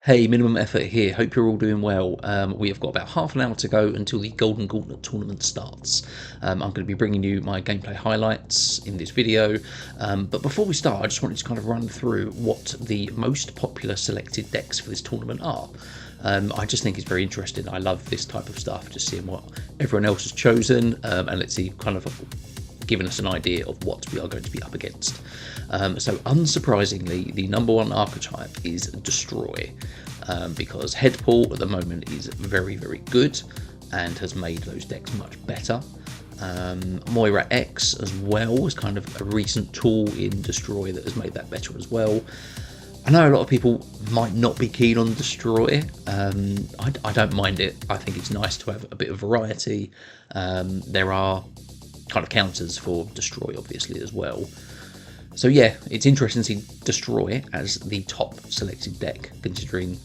Hey, minimum effort here. Hope you're all doing well. We have got about half an hour to go until the Golden Gauntlet tournament starts. I'm going to be bringing you my gameplay highlights in this video. But before we start, I just wanted to kind of run through what the most popular selected decks for this tournament are. I just think it's very interesting. I love this type of stuff, just seeing what everyone else has chosen, and let's see kind of giving us an idea of what we are going to be up against. So unsurprisingly, the number one archetype is Destroy, because Headpool at the moment is very, very good and has made those decks much better. Moira X as well is kind of a recent tool in Destroy that has made that better as well. I know a lot of people might not be keen on Destroy. I don't mind it. I think it's nice to have a bit of variety. There are kind of counters for Destroy obviously as well. So yeah, it's interesting to see Destroy as the top selected deck, considering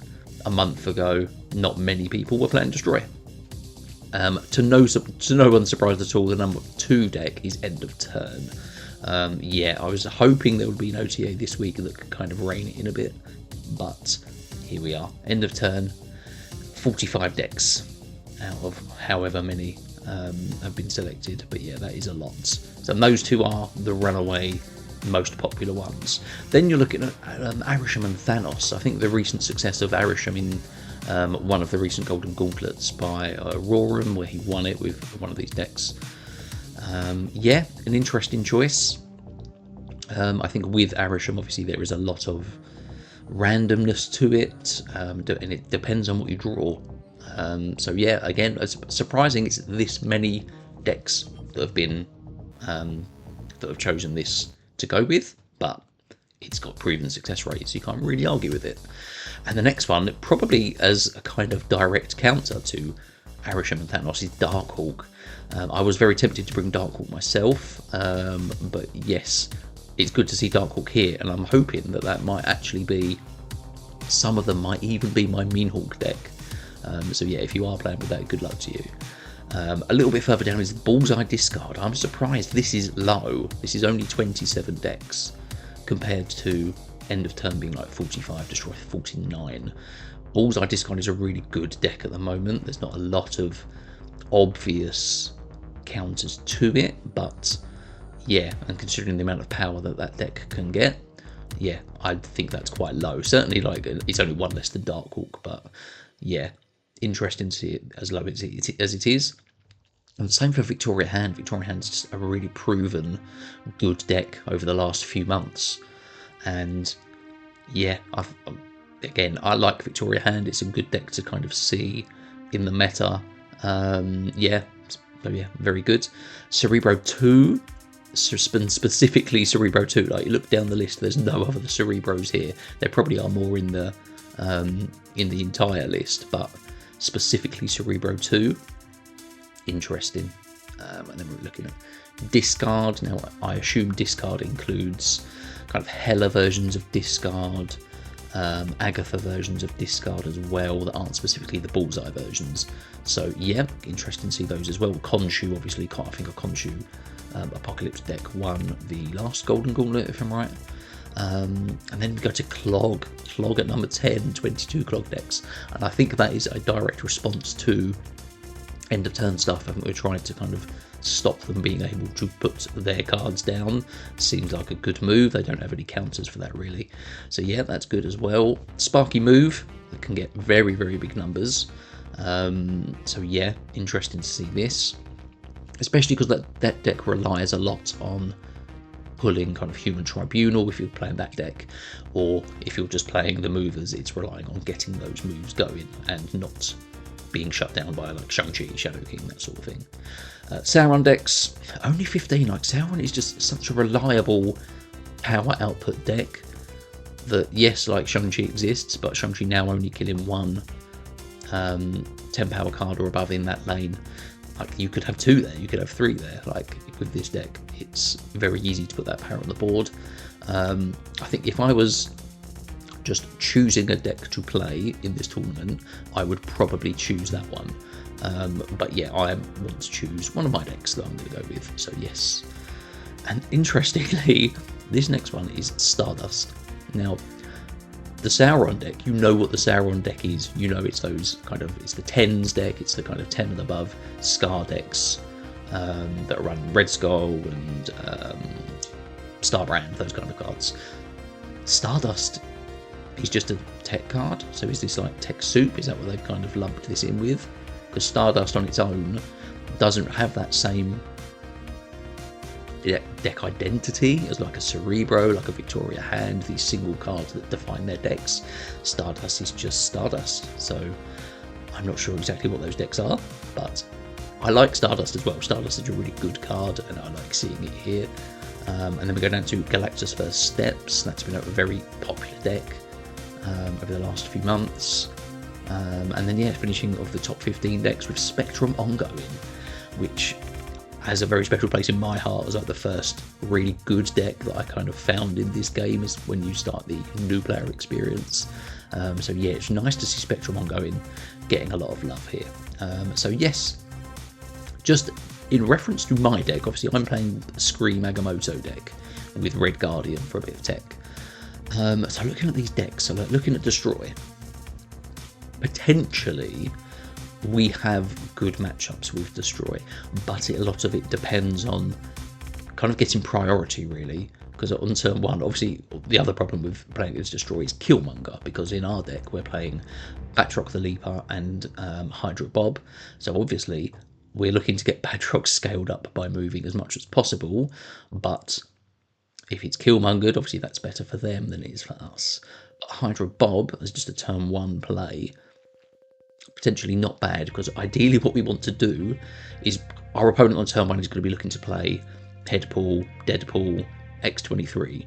a month ago not many people were playing Destroy. To no one's surprise at all, the number 2 deck is End of Turn. Yeah, I was hoping there would be an OTA this week that could kind of rein it in a bit, but here we are. End of Turn, 45 decks out of however many have been selected, but yeah, that is a lot. So those two are the runaway most popular ones. Then you're looking at Arishem and Thanos. I think the recent success of Arishem in one of the recent Golden Gauntlets by Roram, where he won it with one of these decks. Yeah, an interesting choice. I think with Arishem, obviously there is a lot of randomness to it, and it depends on what you draw. So yeah, again, it's surprising it's this many decks that have been that have chosen this to go with, but it's got proven success rate, so you can't really argue with it. And the next one, probably as a kind of direct counter to Arishem and Thanos, is Darkhawk. I was very tempted to bring Darkhawk myself, but yes, it's good to see Darkhawk here, and I'm hoping that that might actually be, some of them might even be my Meanhawk deck. So yeah, if you are playing with that, good luck to you. A little bit further down is Bullseye Discard. I'm surprised this is low. This is only 27 decks compared to End of Turn being like 45, Destroy 49. Bullseye Discard is a really good deck at the moment. There's not a lot of obvious counters to it, but yeah, and considering the amount of power that that deck can get, yeah, I think that's quite low. Certainly, like, it's only one less than Darkhawk, but yeah, interesting to see it as low as it is. And the same for Victoria Hand. Victoria Hand's just a really proven good deck over the last few months, and yeah, again, I like Victoria Hand. It's a good deck to kind of see in the meta. Yeah, so yeah, very good. Cerebro 2, specifically Cerebro 2. Like, you look down the list, there's no other Cerebros here. There probably are more in the entire list, but specifically Cerebro 2, interesting. And then we're looking at Discard. Now, I assume Discard includes kind of Hela versions of Discard, Agatha versions of Discard as well, that aren't specifically the Bullseye versions. So yeah, interesting to see those as well. Khonshu, obviously, I think a Khonshu Apocalypse deck won the last Golden Gauntlet, if I'm right. And then we go to Clog at number 10, 22 Clog decks, and I think that is a direct response to End of Turn stuff. I think we're trying to kind of stop them being able to put their cards down. Seems like a good move. They don't have any counters for that really, so yeah, that's good as well. Sparky move that can get very, very big numbers, so yeah, interesting to see this, especially because that deck relies a lot on pulling kind of Human Tribunal if you're playing that deck, or if you're just playing the movers, it's relying on getting those moves going and not being shut down by like Shang-Chi, Shadow King, that sort of thing. Sauron decks, only 15. Like, Sauron is just such a reliable power output deck that, yes, like Shang-Chi exists, but Shang-Chi now only killing one 10 power card or above in that lane. Like, you could have 2 there, you could have 3 there. Like, with this deck, it's very easy to put that power on the board. I think if I was just choosing a deck to play in this tournament, I would probably choose that one. But yeah, I want to choose one of my decks that I'm going to go with, so yes. And interestingly, this next one is Stardust. Now, the Sauron deck, you know what the Sauron deck is. You know it's those kind of, it's the 10s deck, it's the kind of 10 and above Scar decks that run Red Skull and Starbrand, those kind of cards. Stardust is just a tech card, so is this like tech soup? Is that what they've kind of lumped this in with? Because Stardust on its own doesn't have that same deck identity as like a Cerebro, like a Victoria Hand, these single cards that define their decks. Stardust is just Stardust, so I'm not sure exactly what those decks are, but I like Stardust as well. Stardust is a really good card, and I like seeing it here. And then we go down to Galactus First Steps. That's been a very popular deck over the last few months. And then, yeah, finishing off the top 15 decks with Spectrum Ongoing, which has a very special place in my heart as like the first really good deck that I kind of found in this game is when you start the new player experience. So yeah, it's nice to see Spectrum Ongoing getting a lot of love here. So yes, just in reference to my deck, obviously I'm playing Scream Agamotto deck with Red Guardian for a bit of tech. So looking at these decks, so like looking at Destroy, potentially we have good matchups with Destroy, but a lot of it depends on kind of getting priority, really, because on turn one, obviously the other problem with playing against Destroy is Killmonger, because in our deck we're playing Batroc the Leaper and Hydra Bob, so obviously we're looking to get Batroc scaled up by moving as much as possible, but if it's Killmongered, obviously that's better for them than it is for us. But Hydra Bob as just a turn one play, potentially not bad, because ideally what we want to do is our opponent on turn one is going to be looking to play Headpool, Deadpool, X-23.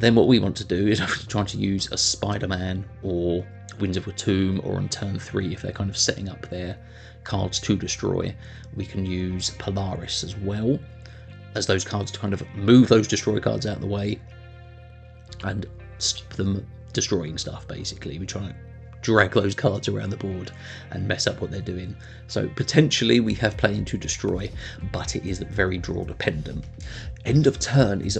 Then what we want to do is trying to use a Spider-Man or Winds of Tomb, or on turn 3 if they're kind of setting up their cards to destroy, we can use Polaris as well as those cards to kind of move those destroy cards out of the way and stop them destroying stuff. Basically, we try to drag those cards around the board and mess up what they're doing. So potentially we have play into destroy, but it is very draw dependent. End of turn is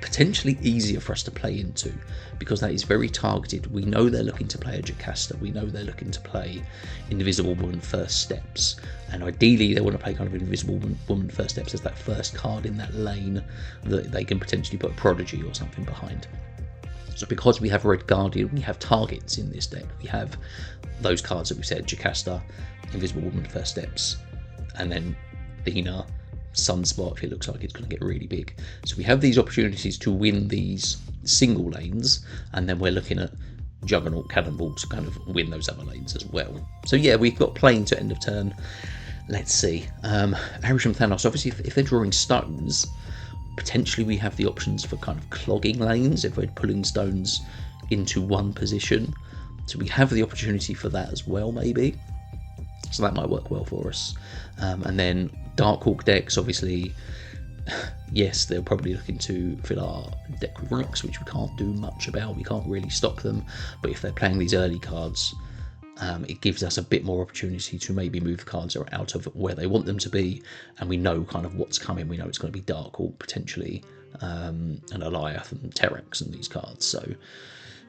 potentially easier for us to play into, because that is very targeted. We know they're looking to play a Jocasta, we know they're looking to play Invisible Woman First Steps, and ideally they want to play kind of Invisible Woman First Steps as that first card in that lane that they can potentially put Prodigy or something behind. So because we have Red Guardian, we have targets in this deck. We have those cards that we said, Jocasta, Invisible Woman First Steps, and then Athena, Sunspot if it looks like it's going to get really big. So we have these opportunities to win these single lanes, and then we're looking at Juggernaut, Cannonball to kind of win those other lanes as well. So yeah, we've got playing to end of turn. Let's see. Arishem Thanos, obviously if they're drawing stones, potentially we have the options for kind of clogging lanes if we're pulling stones into one position. So we have the opportunity for that as well, maybe. So that might work well for us. And then Darkhawk decks, obviously, yes, they're probably looking to fill our deck with rocks, which we can't do much about. We can't really stop them. But if they're playing these early cards, it gives us a bit more opportunity to maybe move cards out of where they want them to be, and we know kind of what's coming. We know it's going to be Darkhawk potentially, and Goliath and Terex and these cards. So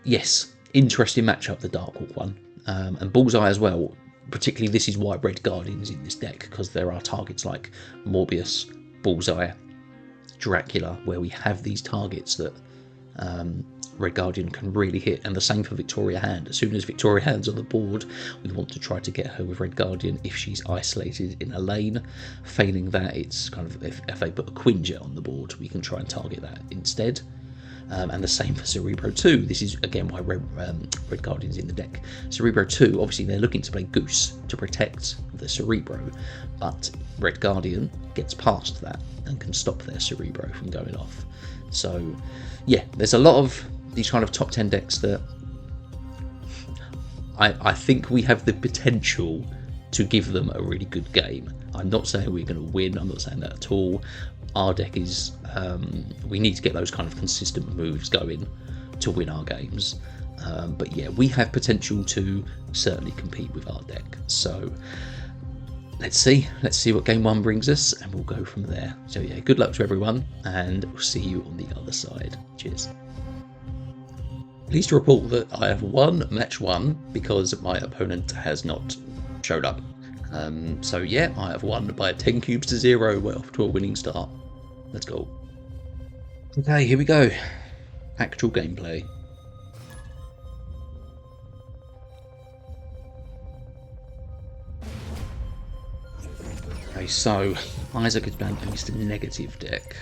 yes, interesting matchup, the Darkhawk one, and Bullseye as well. Particularly this is why Red Guardian's in this deck, because there are targets like Morbius, Bullseye, Dracula, where we have these targets that Red Guardian can really hit, and the same for Victoria Hand. As soon as Victoria Hand's on the board, we want to try to get her with Red Guardian if she's isolated in a lane. Failing that, it's kind of, if they put a Quinjet on the board, we can try and target that instead. And the same for Cerebro 2. This is again why Red Guardian's in the deck. Cerebro 2, obviously they're looking to play Goose to protect the Cerebro, but Red Guardian gets past that and can stop their Cerebro from going off. So yeah, there's a lot of these kind of top 10 decks that I think we have the potential to give them a really good game. I'm not saying we're going to win, I'm not saying that at all. Our deck is, we need to get those kind of consistent moves going to win our games. But yeah, we have potential to certainly compete with our deck. So let's see what game one brings us, and we'll go from there. So yeah, good luck to everyone, and we'll see you on the other side. Cheers. Pleased to report that I have won match 1 because my opponent has not showed up. So yeah, I have won by 10 cubes to 0. We're off to a winning start. Let's go. Okay, here we go. Actual gameplay. Okay, so Isaac is playing against a negative deck,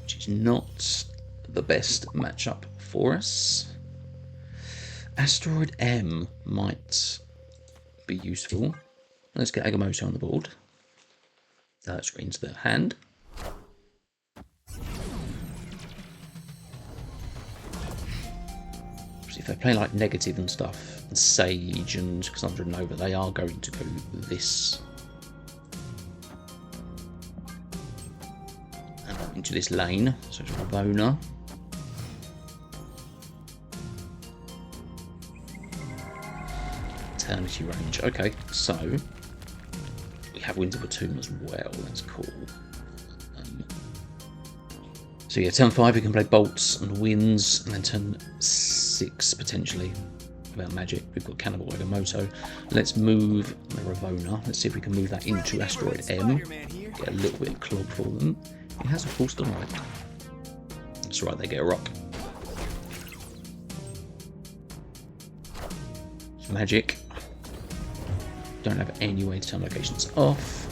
which is not the best matchup for us. Asteroid M might be useful. Let's get Agamotto on the board. Straight into their hand. If they play like negative and stuff, and Sage and Cassandra Nova, they are going to go this into this lane. So it's Ravona. Eternity range. Okay, so we have Winds of a Tomb as well. That's cool. So yeah, turn 5 we can play bolts and winds, and then turn 6 potentially without magic. We've got Cannibal Agamotto. Let's move the Ravona. Let's see if we can move that into Asteroid M. Get a little bit of clog for them. It has a full starlight. That's right, they get a rock. It's magic. Don't have any way to turn locations off.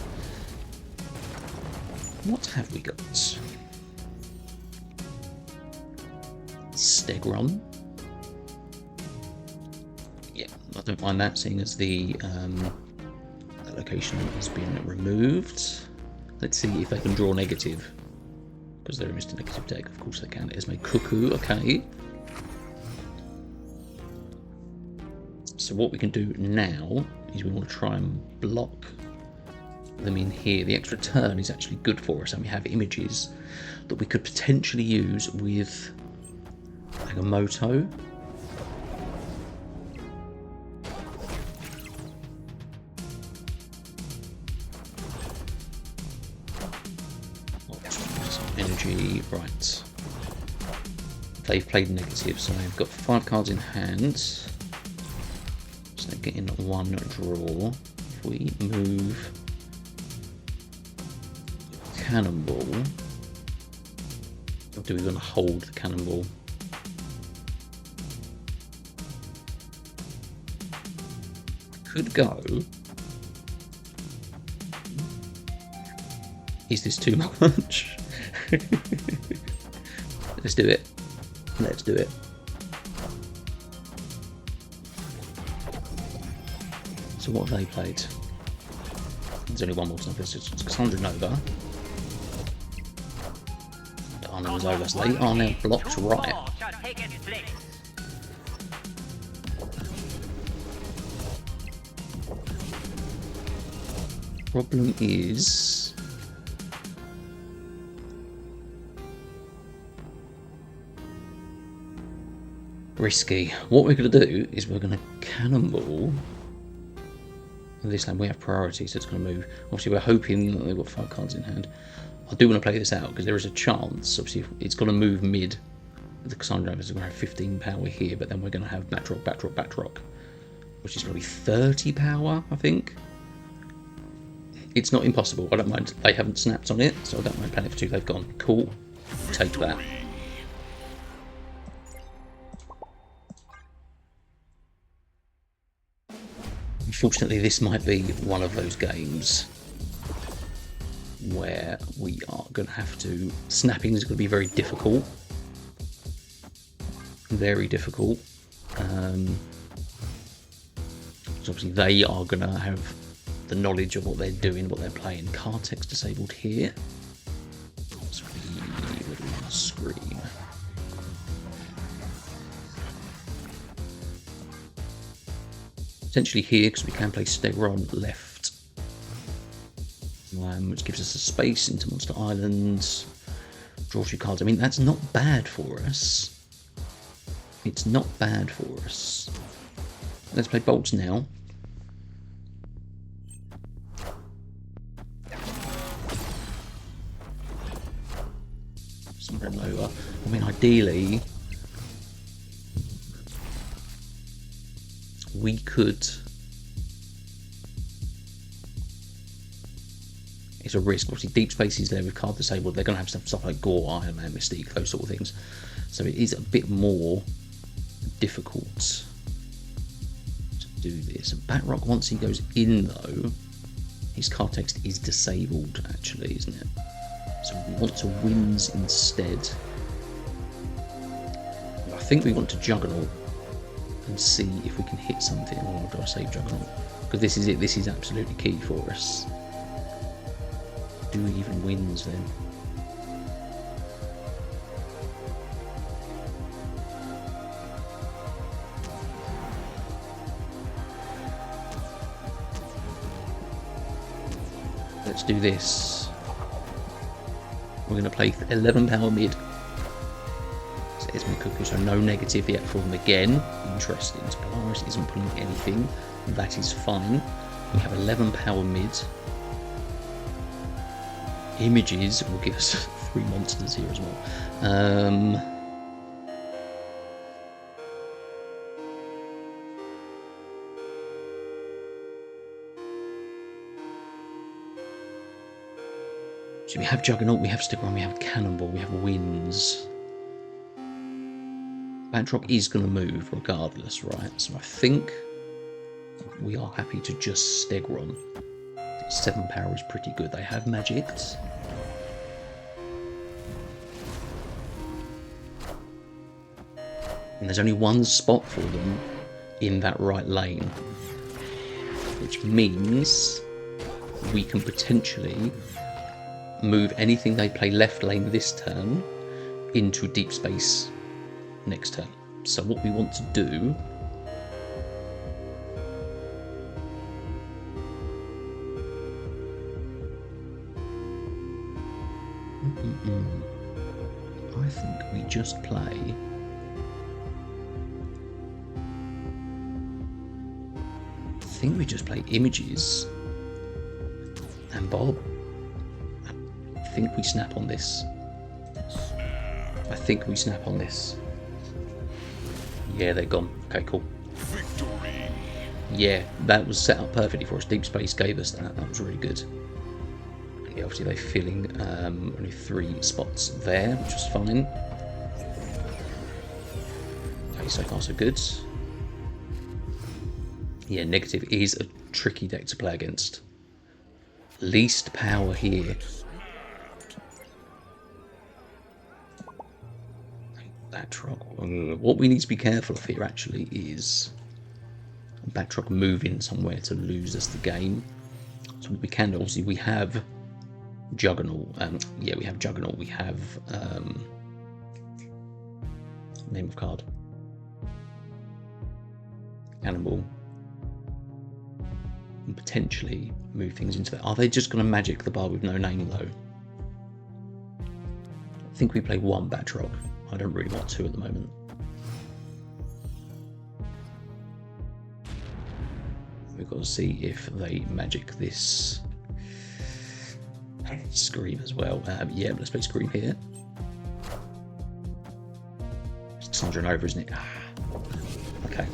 What have we got? Stegron. Yeah, I don't mind that, seeing as the location has been removed. Let's see if they can draw negative, because they're a Mr. Negative deck. Of course they can. It has made Cuckoo. Okay. So what we can do now is we want to try and block them in here. The extra turn is actually good for us, and we have images that we could potentially use with Agamotto. Energy, right. They've played negative, so they've got 5 cards in hand. So they're getting 1 draw. If we move Cannonball, or do we want to hold the Cannonball? Could go. Is this too much? Let's do it. Let's do it. So what have they played? There's only one more stuff. It's Cassandra Nova. Darno's over, so they are now blocked right. Problem is risky. What we're going to do is we're going to Cannonball this land. We have priority, so it's going to move. Obviously we're hoping that they've got 5 cards in hand. I do want to play this out because there is a chance, obviously, it's going to move mid. The Cassandra is going to have 15 power here, but then we're going to have Batrock, Batrock, Batrock, which is going to be 30 power, I think. It's not impossible. I don't mind. They haven't snapped on it, so I don't mind playing it for 2. They've gone. Cool. Take that. Unfortunately, this might be one of those games where we are going to have to... Snapping is going to be very difficult. Very difficult. So obviously they are going to have the knowledge of what they're doing, what they're playing. Card text disabled here. So we want to scream. Potentially here, because we can play Stegron left, which gives us a space into Monster Islands. Draw 2 cards. I mean, that's not bad for us. It's not bad for us. Let's play bolts now. Some red over. I mean, ideally, we could... It's a risk. Obviously, Deep Space is there with card disabled. They're going to have some stuff like Gore, Iron Man, Mystique, those sort of things. So it is a bit more difficult to do this. And Batrock, once he goes in, though, his card text is disabled, actually, isn't it? So we want to wins instead. I think we want to Juggernaut and see if we can hit something. Or do I save Juggernaut? Because this is it. This is absolutely key for us. Do we even wins then? Let's do this. We're going to play 11 power mid. So it's my cuckoo, so no negative yet for them again. Interesting. So Polaris isn't pulling anything. That is fine. We have 11 power mid. Images will give us 3 monsters here as well. So we have Juggernaut, we have Stigron, we have Cannonball, we have Winds. Batrock is going to move regardless, right? So I think we are happy to just Stegron. 7 power is pretty good. They have magics. And there's only one spot for them in that right lane, which means we can potentially move anything they play left lane this turn into Deep Space next turn. So what we want to do I think we just play Images and Bob. I think we snap on this. Yeah, they're gone. Okay, cool. Victory. Yeah, that was set up perfectly for us. Deep Space gave us that. That was really good. And yeah, obviously they're filling only 3 spots there, which is fine. Okay, so far so good. Yeah, negative is a tricky deck to play against. Least power here. Batrock. What we need to be careful of here actually is Batrock moving somewhere to lose us the game. So what we can do, obviously we have Juggernaut. Yeah, we have Juggernaut. We have name of card. Cannonball. And potentially move things into that. Are they just going to magic the bar with no name though? I think we play 1 Batrock. I don't really want 2 at the moment. We've got to see if they magic this Scream as well. Yeah, let's play Scream here. It's Sandra over, isn't it? Okay.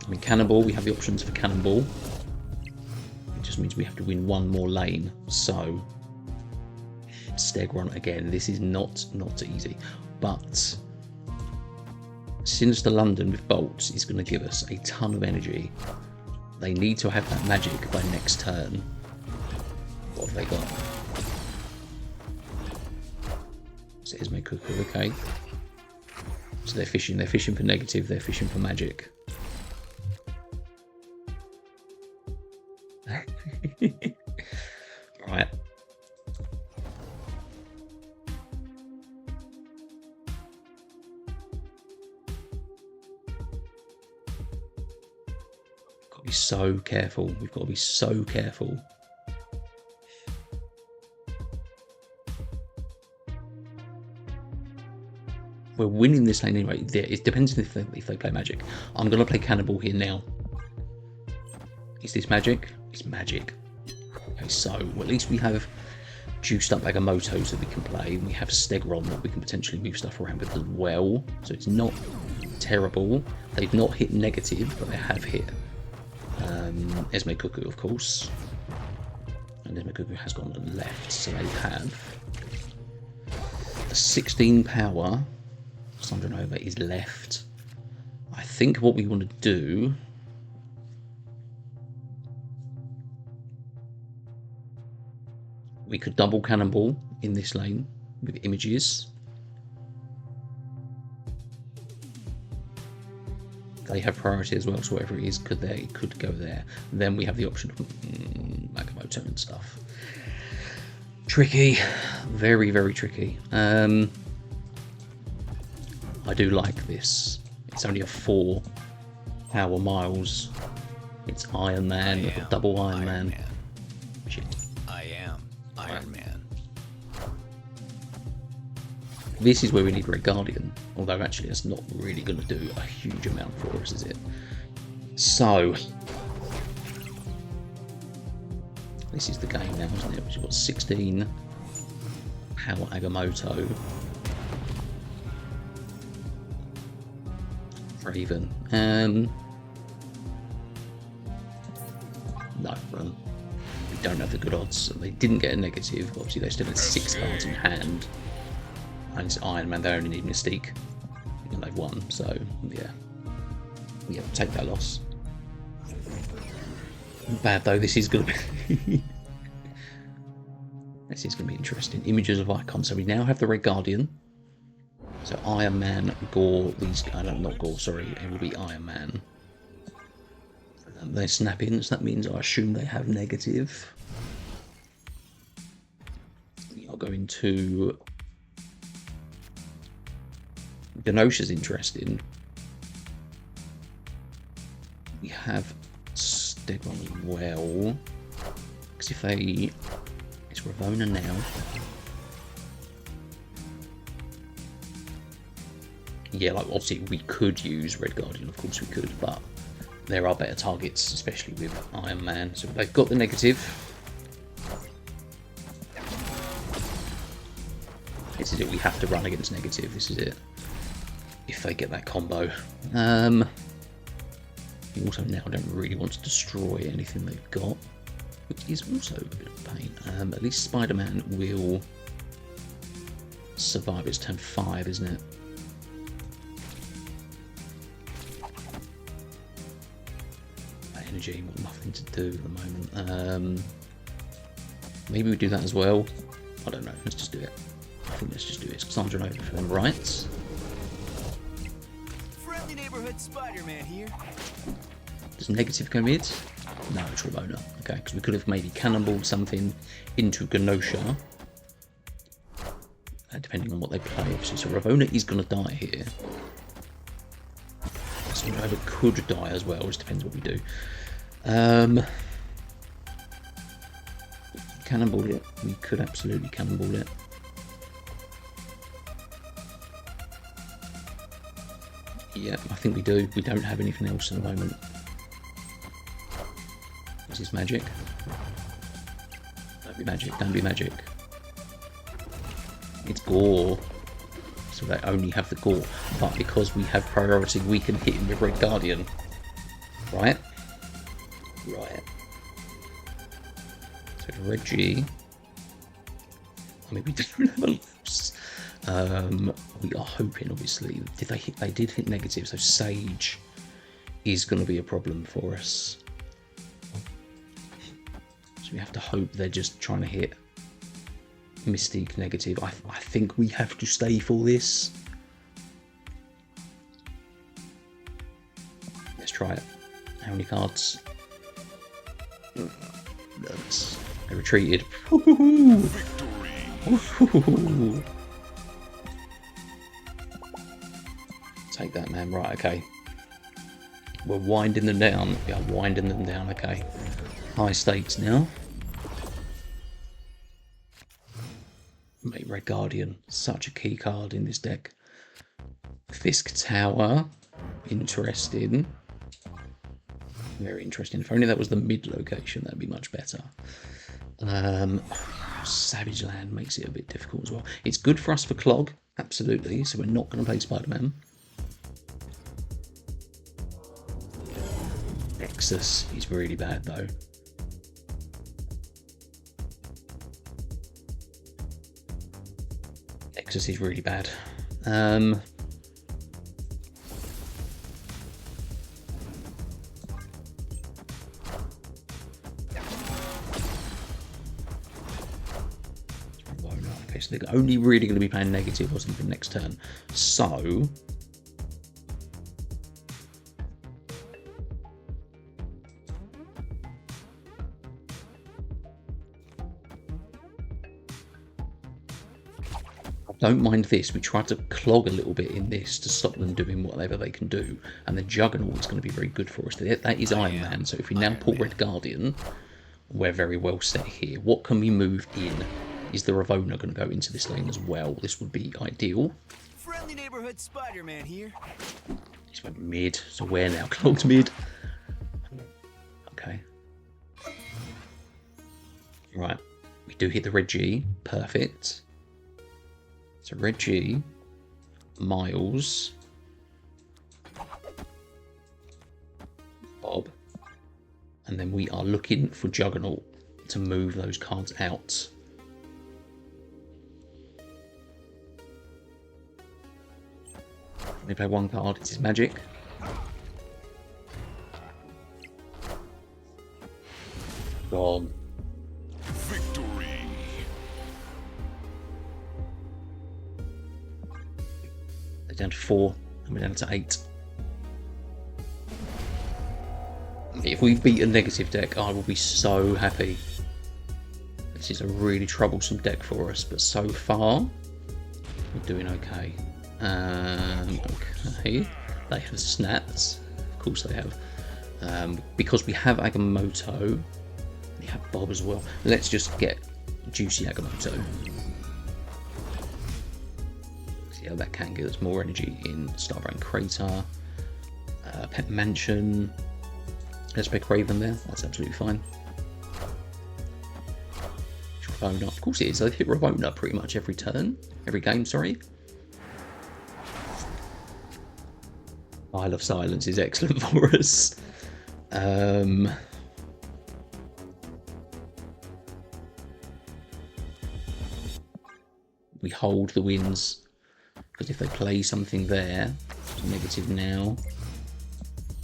I mean, Cannonball, we have the options for Cannonball. It just means we have to win 1 more lane. So, Stegron again. This is not easy. But Sinister London with bolts is going to give us a ton of energy. They need to have that magic by next turn. What have they got? So here's my cuckoo, okay. So they're fishing for negative, they're fishing for magic. Right. Got to be so careful. We've got to be so careful. We're winning this lane anyway. It depends if they play magic. I'm going to play Cannonball here now. Is this magic? It's magic. Okay, so well, at least we have juiced up Agamotto that we can play, and we have Stegron that we can potentially move stuff around with as well. So it's not terrible. They've not hit negative, but they have hit Esme Cuckoo, of course. And Esme Cuckoo has gone to the left, so they have the 16 power. Sandra Nova is left. I think what we want to do... we could double cannonball in this lane with images. They have priority as well, so whatever it is, could go there. Then we have the option of Magamoto and stuff. Tricky, very, very tricky. I do like this. It's only a 4 power miles. It's Iron Man, or double Iron Man. Shit. I am Iron Man. This is where we need Red Guardian, although actually it's not really going to do a huge amount for us, is it? So, this is the game now, isn't it? We've got 16 power Agamotto. Raven. No, we don't have the good odds. They didn't get a negative, but obviously they still had 6 cards in hand. And it's Iron Man, they only need Mystique. And they've won, so yeah. Yeah, take that loss. Bad though, this is going to be... this is going to be interesting. Images of icons. So we now have the Red Guardian. So Iron Man, Gore, these... not Gore, sorry. It will be Iron Man. They're snap-ins, that means I assume they have negative. I'll go into... Genosha's interesting. We have Stegron as well. Because if they... It's Ravonna now. Yeah, like obviously we could use Red Guardian, of course we could, but there are better targets, especially with Iron Man. So they've got the negative. This is it, we have to run against negative, this is it. If they get that combo. We also now don't really want to destroy anything they've got, which is also a bit of a pain. At least Spider-Man will survive. It's turn 5, isn't it? That energy got nothing to do at the moment. Maybe we do that as well. I don't know. Let's just do it. I think let's just do it. Sandra Nova for them, right? Friendly neighborhood Spider-Man here. Does negative go mid? No, it's Ravonna. Okay, because we could have maybe cannonballed something into Genosha. Depending on what they play, obviously. So Ravonna is going to die here. So Nova could die as well, it depends what we do. Cannonball it. We could absolutely cannonball it. Yeah, I think we do. We don't have anything else at the moment. This is magic. Don't be magic, don't be magic. It's Gore. So they only have the Gore. But because we have priority, we can hit him with Red Guardian. Right? Right. So Reggie. I mean, we don't have a loss. We are hoping, obviously. They did hit negative, so Sage is going to be a problem for us. So we have to hope they're just trying to hit Mystique negative. I think we have to stay for this. Let's try it. How many cards? They retreated. Take that, man. Right, okay. We're winding them down. We are winding them down, okay. High stakes now. Mate, Red Guardian. Such a key card in this deck. Fisk Tower. Interesting. Very interesting. If only that was the mid location, that'd be much better. Savage Land makes it a bit difficult as well. It's good for us for Clog, absolutely. So we're not going to play Spider-Man. Nexus is really bad though. Nexus is really bad. Okay, so they're only really going to be playing negative or something next turn. So don't mind this. We try to clog a little bit in this to stop them doing whatever they can do. And the Juggernaut is going to be very good for us. That is Iron Man. So if we now pull Red Guardian, we're very well set here. What can we move in? Is the Ravona going to go into this lane as well? This would be ideal. Friendly neighborhood Spider-Man here. He's went mid. So we're now clogged mid. Okay. Right. We do hit the Red G. Perfect. So Red G, Miles, Bob, and then we are looking for Juggernaut to move those cards out. They play one card, it's his magic. Gone. Victory. They're down to 4, and we're down to 8. If we beat a negative deck, I will be so happy. This is a really troublesome deck for us, but so far, we're doing okay. Okay, they have snaps. Of course they have. Because we have Agamotto, we have Bob as well. Let's just get Juicy Agamotto. See how that can give us more energy in Starbrain Crater. Pet Mansion. Let's pick Raven there, that's absolutely fine. Ravona, of course it is. They hit Ravona pretty much every turn, every game, sorry. Isle of Silence is excellent for us. We hold the wins, because if they play something there, negative now.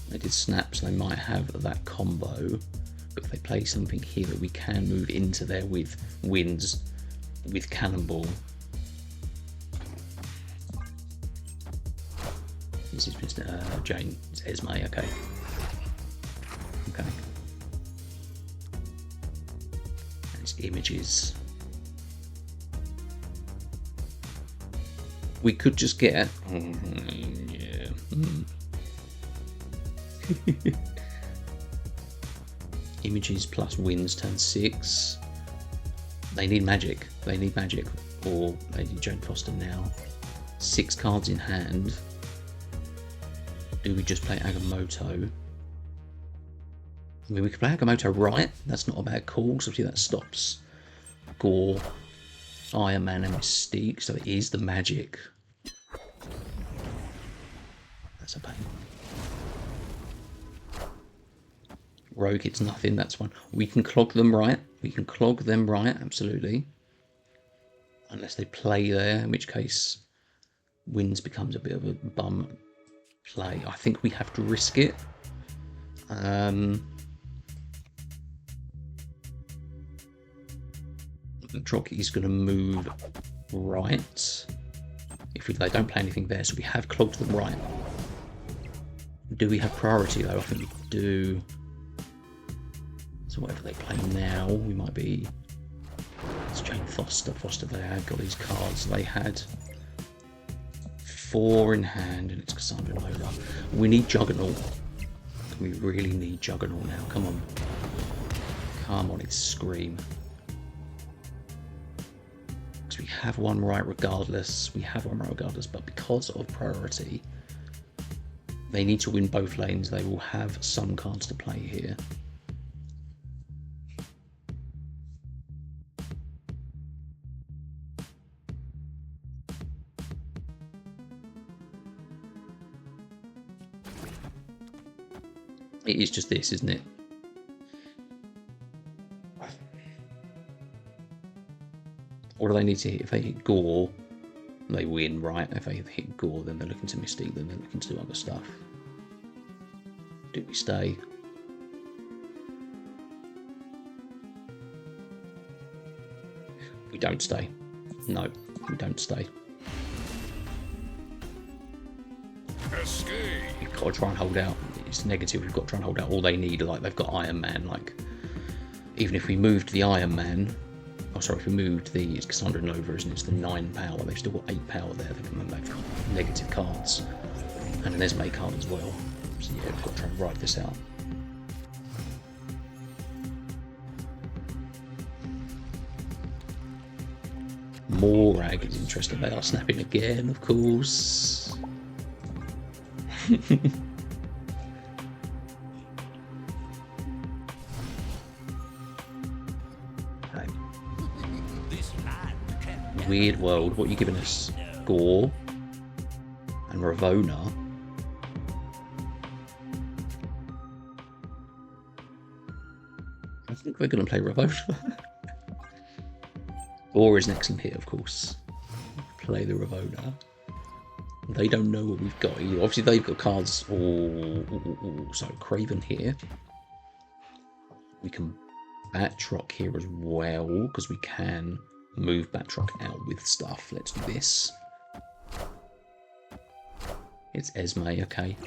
They did snaps, they might have that combo. But if they play something here that we can move into there with wins, with Cannonball. This is Mr. Jane. It's Esme, okay. Okay. And it's Images. We could just get... yeah. Images plus wins turn 6. They need magic. They need magic. Or they need Jane Foster now. 6 cards in hand. Do we just play Agamotto? I mean, we could play Agamotto right. That's not a bad call, because obviously that stops Gore, Iron Man, and Mystique. So it is the magic. That's a pain. Rogue gets nothing, that's fine. We can clog them right. We can clog them right, absolutely. Unless they play there, in which case wins becomes a bit of a bum play. I think we have to risk it. Drock is going to move right. If they don't play anything there, so we have clogged them right. Do we have priority though? I think we do. So whatever they play now, we might be... It's Jane Foster. Foster, they had got these cards. They had 4 in hand, and it's Cassandra Nova. We need Juggernaut. We really need Juggernaut now. Come on. Come on, it's Scream. Because we have one right regardless. We have one right regardless, but because of priority, they need to win both lanes. They will have some cards to play here. It is just this, isn't it? What do they need to hit? If they hit Gore, they win, right? If they hit Gore, then they're looking to Mystique, then they're looking to do other stuff. Do we stay? We don't stay. No, we don't stay. Escape. We've got to try and hold out. It's negative. We've got to try and hold out. All they need, like they've got Iron Man. Like even if we moved the Iron Man, oh sorry, if we moved the it's Cassandra Nova, isn't it? It's the 9 power. They've still got 8 power there. They've got negative cards and an Esme card as well. So yeah, we've got to try and ride this out. Morag is interesting. They are snapping again, of course. Okay. Weird world. What are you giving us? Gore and Ravona. I think we're going to play Ravona. Gore is an excellent hit, of course. Play the Ravona. They don't know what we've got. Obviously, they've got cards. So Craven here. We can Batroc here as well because we can move Batroc out with stuff. Let's do this. It's Esme, okay.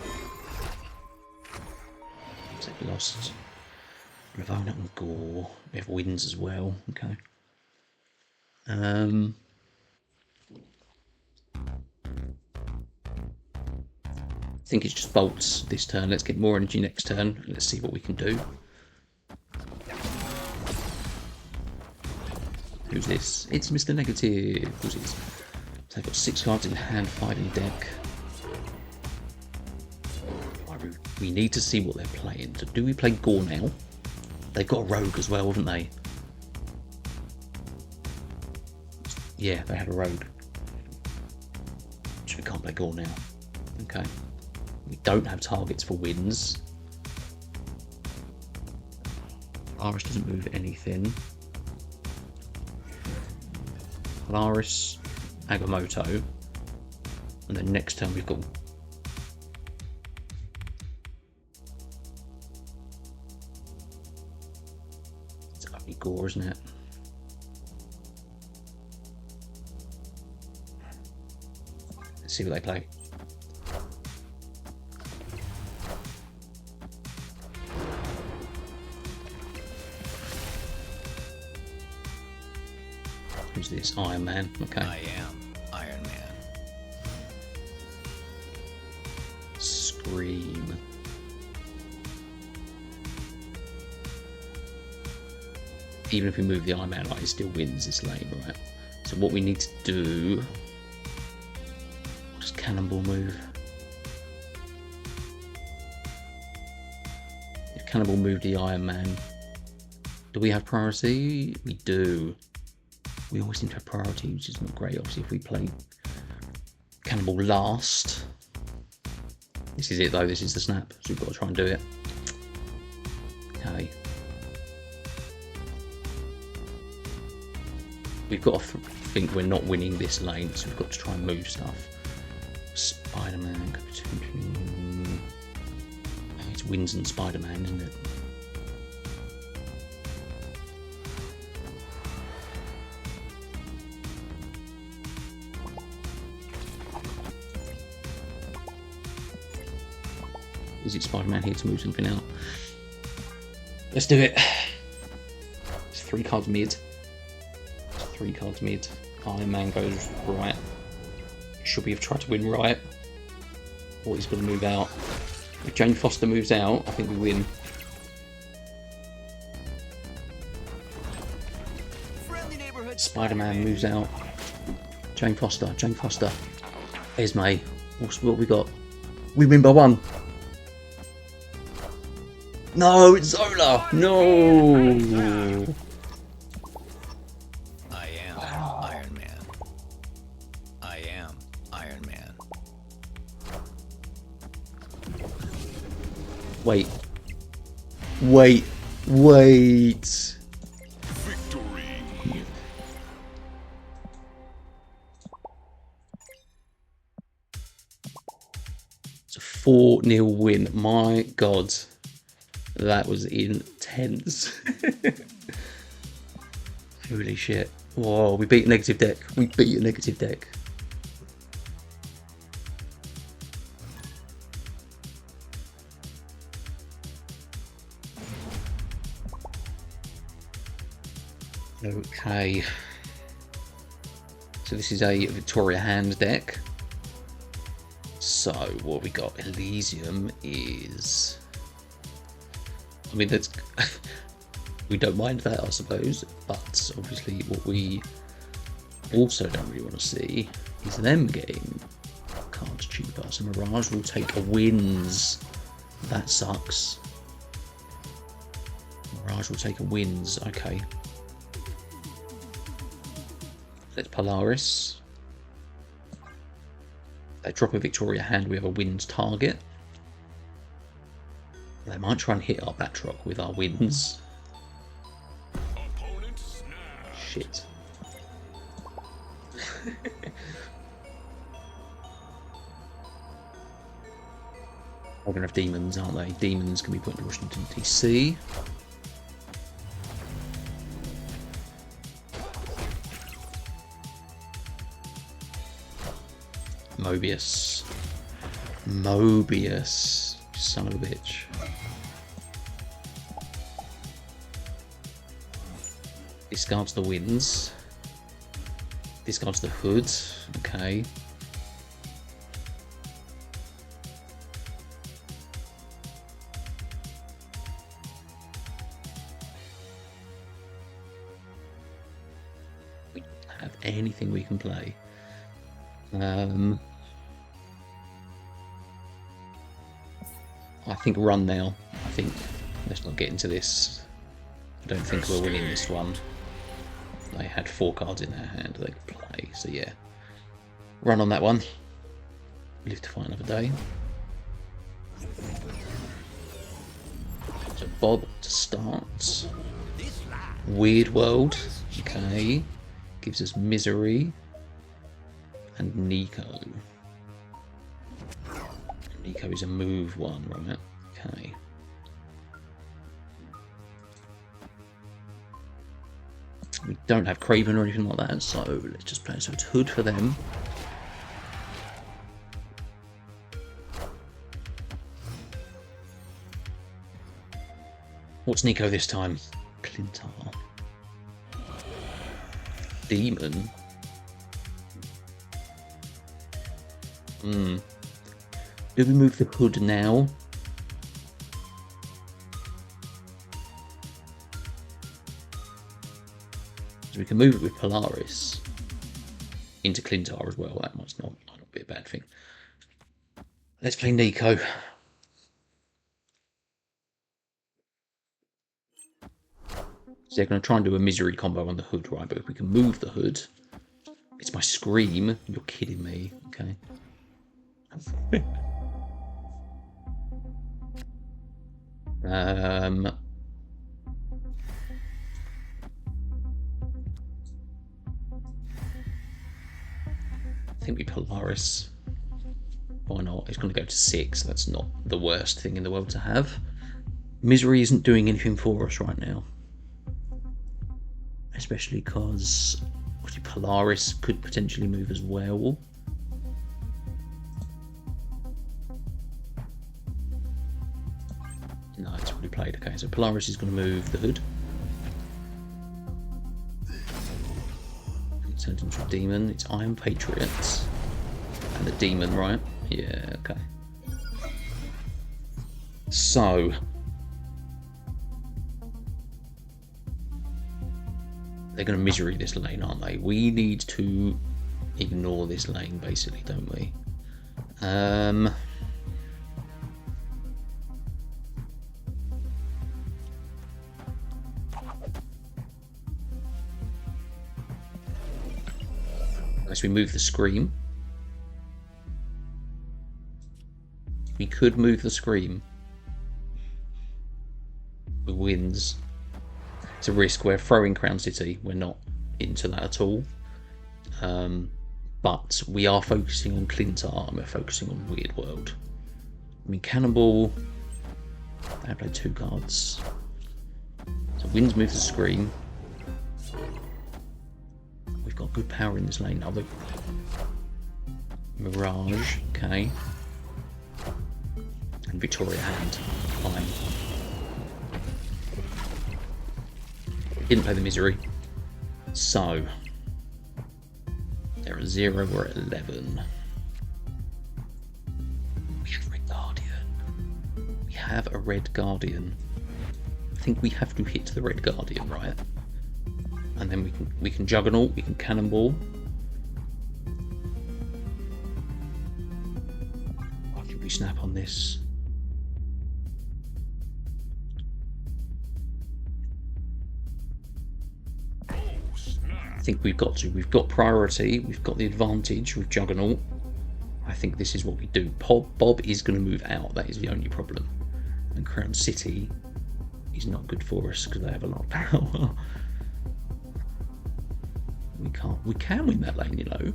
So we lost Ravona and Gore. We have wins as well, okay. I think it's just bolts this turn. Let's get more energy next turn. Let's see what we can do. Who's this? It's Mr. Negative. Who's this? So they've got 6 cards in hand, 5 in deck. We need to see what they're playing. So do we play Gore now? They've got a rogue as well, haven't they? Yeah, they had a rogue. So we can't play Gore now. Okay. We don't have targets for wins. Polaris doesn't move anything. Polaris, Agamotto. And then next turn we've got... It's only Gore, isn't it? Let's see what they play. Who's this? Iron Man. Okay. I am Iron Man. Scream. Even if we move the Iron Man, like, it still wins this lane, right? So what we need to do... Just Cannonball move. If Cannonball moved the Iron Man, do we have priority? We do. We always seem to have priority, which is not great. Obviously, if we play Cannonball last, this is it though. This is the snap, so we've got to try and do it. Okay. We've got to think we're not winning this lane, so we've got to try and move stuff. Spider-Man. It's Wins and Spider-Man, isn't it? Is it Spider-Man here to move something out? Let's do it. It's 3 cards mid. 3 cards mid. Iron Man goes right. Should we have tried to win right? Or he's going to move out. If Jane Foster moves out, I think we win. Spider-Man moves out. Jane Foster. Jane Foster. Esme. What we got? We win by 1. No, it's Zola! No! I am Iron Man. I am Iron Man. Wait, Wait. Wait. It's a 4-0 win. My God. That was intense. Holy shit. Whoa, we beat a negative deck. We beat a negative deck. Okay. So this is a Victoria hand deck. So what we got? Elysium is... I mean, that's... we don't mind that, I suppose. But obviously what we also don't really want to see is them getting cards cheaper. So Mirage will take a wins. That sucks. Mirage will take a wins. Okay. Let's Polaris. They drop a Victoria hand, we have a wins target. They might try and hit our Batroc with our wins. Shit. We're gonna have demons, aren't they? Demons can be put into Washington DC. Mobius. Mobius. Son of a bitch. Discards the wins. Discards the hood. Okay. We don't have anything we can play. I think run now. I think let's not get into this. I don't think we're winning this one. They had 4 cards in their hand they could play, so yeah. Run on that one. Live to fight another day. So Bob to start. Weird World. Okay. Gives us Misery. And Nico. Nico is a move one, right? Okay. We don't have Craven or anything like that, so let's just play. So it's Hood for them. What's Nico this time? Clintar. Demon. Do we move the Hood now? So we can move it with Polaris into Clintar as well. That might not be a bad thing. Let's play Nico. So they're going to try and do a Misery combo on the Hood, right? But if we can move the Hood, it's my Scream. You're kidding me, okay? I think we Polaris. Why not? It's going to go to 6. That's not the worst thing in the world to have. Misery isn't doing anything for us right now. Especially because Polaris could potentially move as well. No, it's already played. Okay, so Polaris is going to move the Hood. It turns into a demon. It's Iron Patriots. And the demon, right? Yeah, okay. So... they're going to Misery this lane, aren't they? We need to ignore this lane, basically, don't we? Unless we move the Scream. We could move the Scream. with wins. It's a risk. We're throwing Crown City. We're not into that at all. But we are focusing on Clintar and we're focusing on Weird World. I mean, Cannonball, I played 2 cards. So Winds move the screen. We've got good power in this lane now. Mirage, okay. And Victoria Hand, fine. Didn't play the Misery. So, they're at 0, we're at 11. We have Red Guardian. We have a Red Guardian. I think we have to hit the Red Guardian, right? And then we can Juggernaut, we can Cannonball. Why can we snap on this? I think we've got to. We've got priority. We've got the advantage with Juggernaut. I think this is what we do. Bob is going to move out. That is the only problem. And Crown City is not good for us because they have a lot of power. We can win that lane, you know.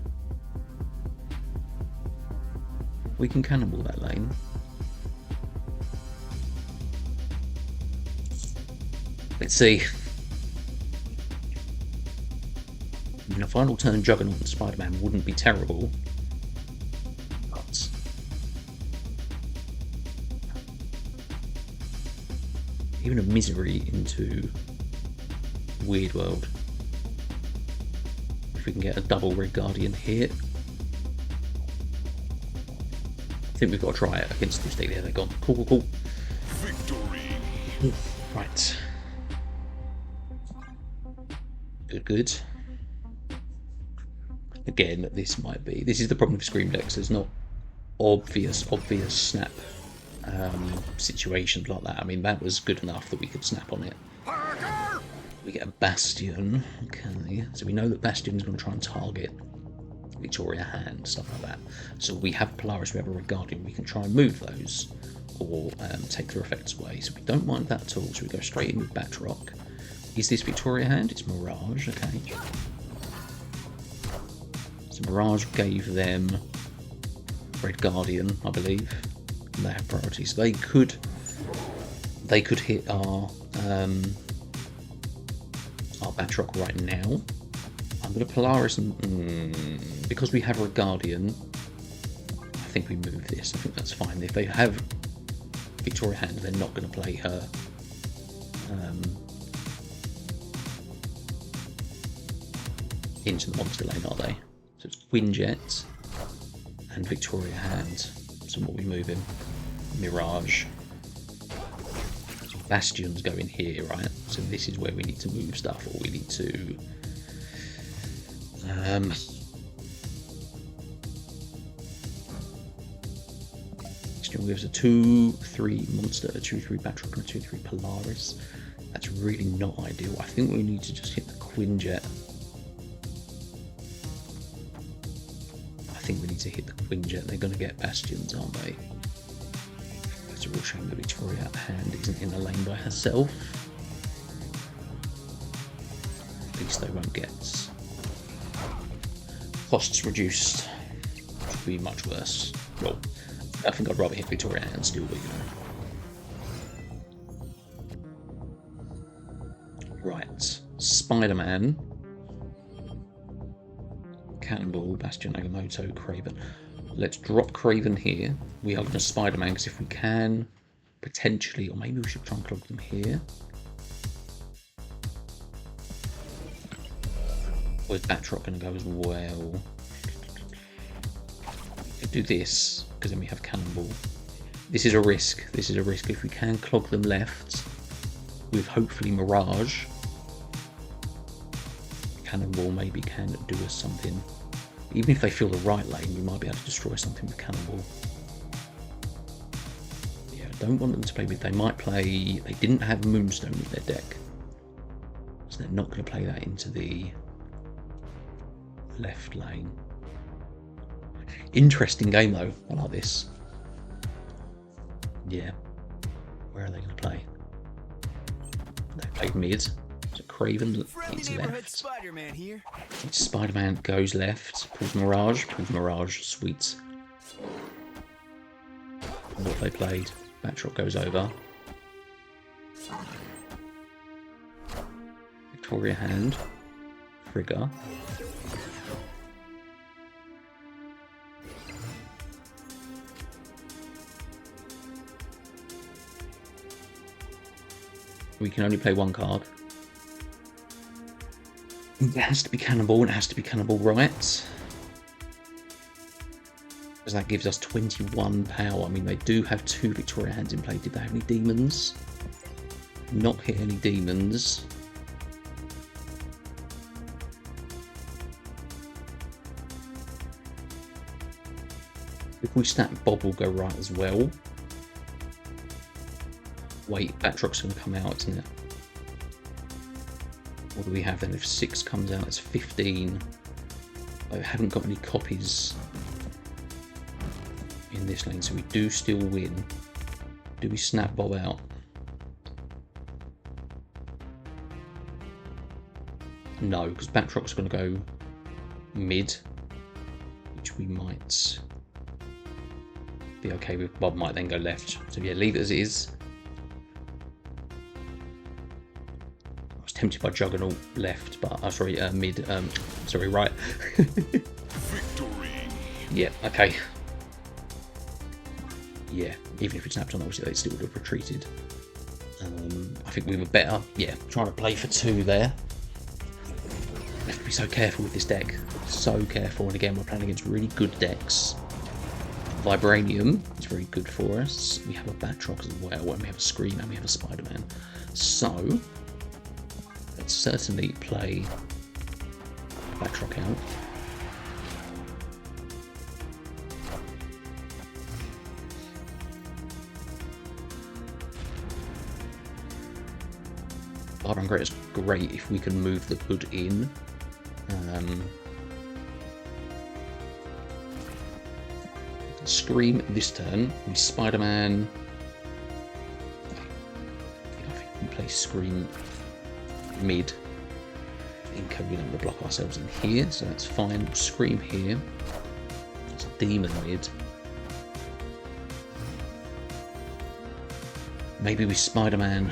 We can cannonball that lane. Let's see. I mean, a final turn Juggernaut and Spider-Man wouldn't be terrible. But even a Misery into Weird World. If we can get a double Red Guardian here. I think we've got to try it against this deck. There, they're gone. Cool. Victory! Right. Good. Again, this is the problem with Scream decks. There's not obvious snap situations like that. I mean, that was good enough that we could snap on it. We get a Bastion. Okay, so we know that Bastion's going to try and target Victoria Hand, stuff like that. So we have Polaris, we have a Red Guardian. We can try and move those or take their effects away. So we don't mind that at all. So we go straight in with Batroc. Is this Victoria Hand? It's Mirage. Okay. So Mirage gave them Red Guardian, I believe. And they have priority, so they could hit our Batroc right now. I'm going to Polaris and because we have Red Guardian, I think we move this. I think that's fine. If they have Victoria Hand, they're not going to play her. Into the monster lane, are they? So it's Quinjet and Victoria Hand. So what we move in? Mirage. Bastions go in here, right? So this is where we need to move stuff, or we need to Bastion gives a 2/3 monster, a 2/3 Batroc, and a 2/3 Polaris. That's really not ideal. I think we need to just hit the Quinjet. I think we need to hit the Quinjet. They're going to get Bastions, aren't they? It's a real shame that Victoria Hand isn't in the lane by herself. At least they won't get costs reduced, which would be much worse. Well, I think I'd rather hit Victoria Hand still, but you know. Right, Spider-Man. Cannonball, Bastion, Agamotto, Craven. Let's drop Craven here. We are going to Spider-Man because if we can, potentially, or maybe we should try and clog them here. Where's Batroc going to go as well? Could do this because then we have Cannonball. This is a risk. This is a risk. If we can clog them left with hopefully Mirage, Cannonball maybe can do us something. Even if they fill the right lane, we might be able to destroy something with Cannonball. Yeah, I don't want them to play with. They might play. They didn't have Moonstone in their deck, so they're not going to play that into the left lane. Interesting game though. I like this. Yeah. Where are they going to play? They played mid. So Craven is left. Spider-Man here. Spider-Man goes left. Pulls Mirage. Pulls Mirage. Sweet. And what they played. Batroc goes over. Victoria hand. Frigga. We can only play one card. It has to be Cannonball, and it has to be Cannonball right. Because that gives us 21 power. I mean, they do have 2 Victoria hands in play. Did they have any demons? Not hit any demons. If we stack Bob, will go right as well. Wait, Batroc's going to come out, isn't it? What do we have then? If 6 comes out, it's 15. I haven't got any copies in this lane, so we do still win. Do we snap Bob out? No, because Batroc's going to go mid, which we might be okay with. Bob might then go left. So yeah, leave it as it is. I was tempted by Juggernaut left, but mid. Sorry, right. Victory. Yeah. Okay. Yeah. Even if we snapped on, obviously they still would have retreated. I think we were better. Yeah. Trying to play for 2 there. We have to be so careful with this deck. So careful. And again, we're playing against really good decks. Vibranium is very good for us. We have a Batroc as well, and we have a Scream, and we have a Spider-Man. So, let's certainly play Batroc out. Barbara Great is great if we can move the hood in. Scream this turn. We Spider-Man. I think we play Scream mid. I think we're going to block ourselves in here, so that's fine. We'll Scream here. It's Demon mid. Maybe we Spider-Man.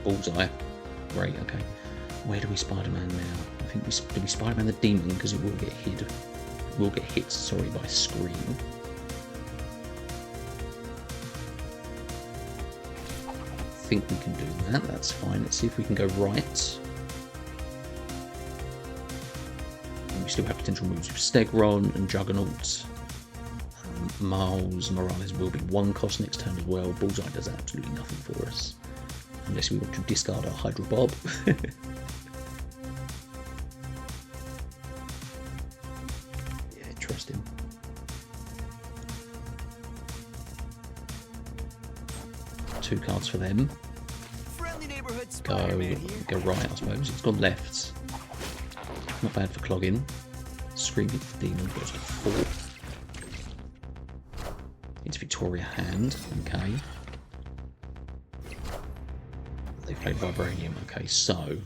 Bullseye. Great, okay. Where do we Spider-Man now? I think do we Spider-Man the Demon, because it will get hit. Will get hit, sorry, by Scream. I think we can do that, that's fine. Let's see if we can go right. And we still have potential moves with Stegron and Juggernaut. Miles Morales will be 1 cost next turn as well. Bullseye does absolutely nothing for us. Unless we want to discard our Hydra Bob. Interesting. Two cards for them. Go right, I suppose. It's gone left. Not bad for clogging. Screaming Demon goes to 4. It's Victoria hand. Okay. They played Vibranium. Okay, so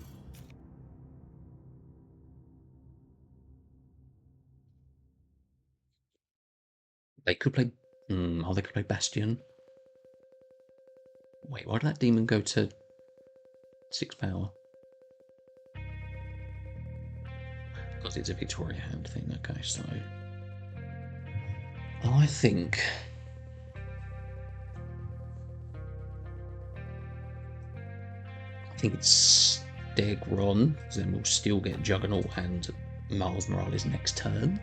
they could play. Oh, they could play Bastion. Wait, why did that demon go to 6 power? Because it's a Victoria hand thing. Okay, so I think it's Stegron, then we'll still get Juggernaut and Miles Morales next turn.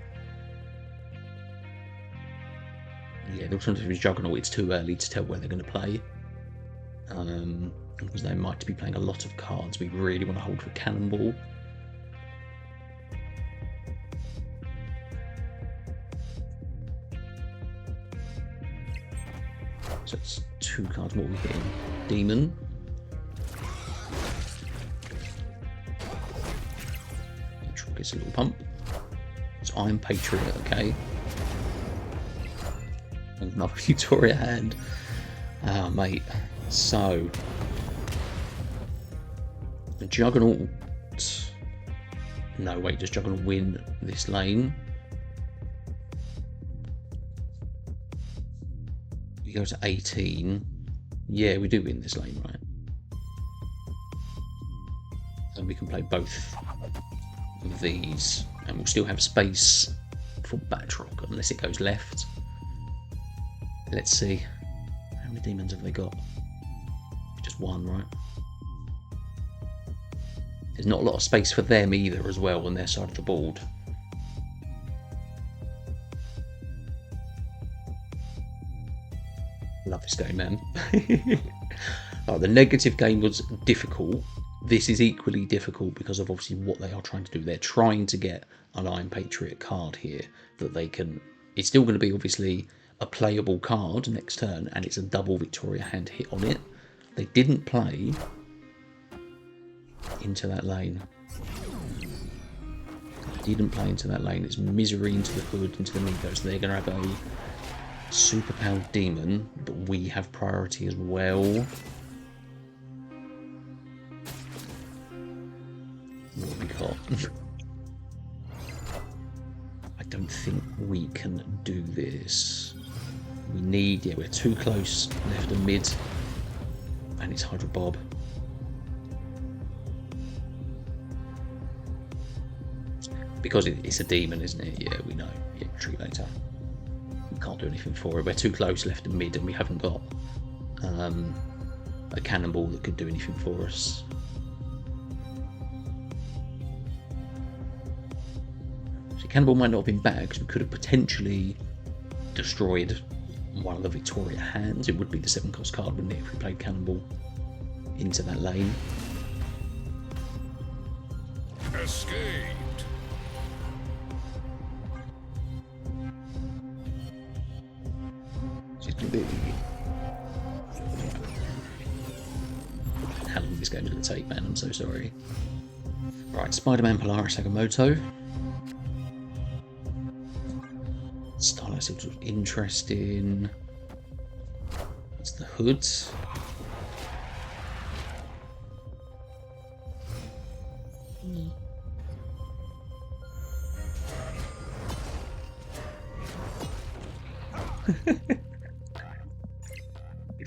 Yeah, the alternative is Juggernaut. It's too early to tell where they're going to play. Because they might be playing a lot of cards we really want to hold for Cannonball. So it's 2 cards. What are we hitting? Demon. Gets a little pump. It's Iron Patriot, okay. And another Victoria hand. Oh, mate. So, the Juggernaut... No, wait, does Juggernaut win this lane? We go to 18. Yeah, we do win this lane, right? And we can play both of these, and we'll still have space for Batroc unless it goes left. Let's see. How many demons have they got? Just one, right? There's not a lot of space for them either as well on their side of the board. Love this game, man. Oh, the negative game was difficult. This is equally difficult because of obviously what they are trying to do. They're trying to get an Iron Patriot card here that they can... It's still going to be obviously a playable card next turn, and it's a double Victoria hand hit on it. They didn't play into that lane. They didn't play into that lane. It's Misery into the Hood, into the Migos. They're going to have a superpowered demon, but we have priority as well. What have we got? I don't think we can do this. We need... Yeah, we're too close left and mid. And it's Hydra Bob. Because it's a demon, isn't it? Yeah, we know. Yeah, retreat later. We can't do anything for it. We're too close left and mid, and we haven't got a cannonball that could do anything for us. So cannonball might not have been bad, because we could have potentially destroyed one of the Victoria hands. It would be the 7-cost card, wouldn't it, if we played cannonball into that lane. Escaped. She's going to be... How long this game's going to take, man? I'm so sorry. Right, Spider-Man, Polaris, Agamotto. Starlight seems interesting. It's the Hood.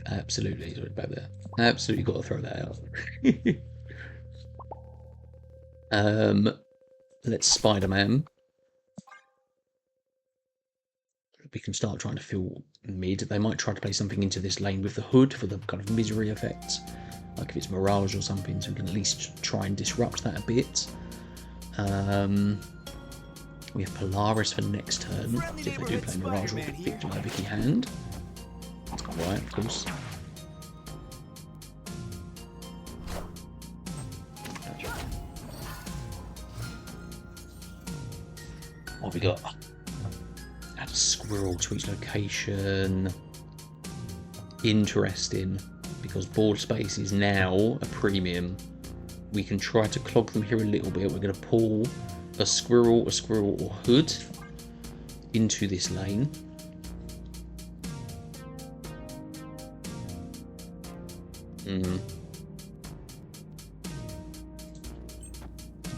Absolutely, sorry about that. Absolutely got to throw that out. Let's Spider-Man. We can start trying to fill mid. They might try to play something into this lane with the Hood for the kind of misery effect. Like if it's Mirage or something, so we can at least try and disrupt that a bit. We have Polaris for next turn. So if they do play Mirage or Victor Vicky hand. That's quite right, of course. What have we got? Add a squirrel to each location. Interesting, because board space is now a premium. We can try to clog them here a little bit. We're going to pull a squirrel, or Hood into this lane.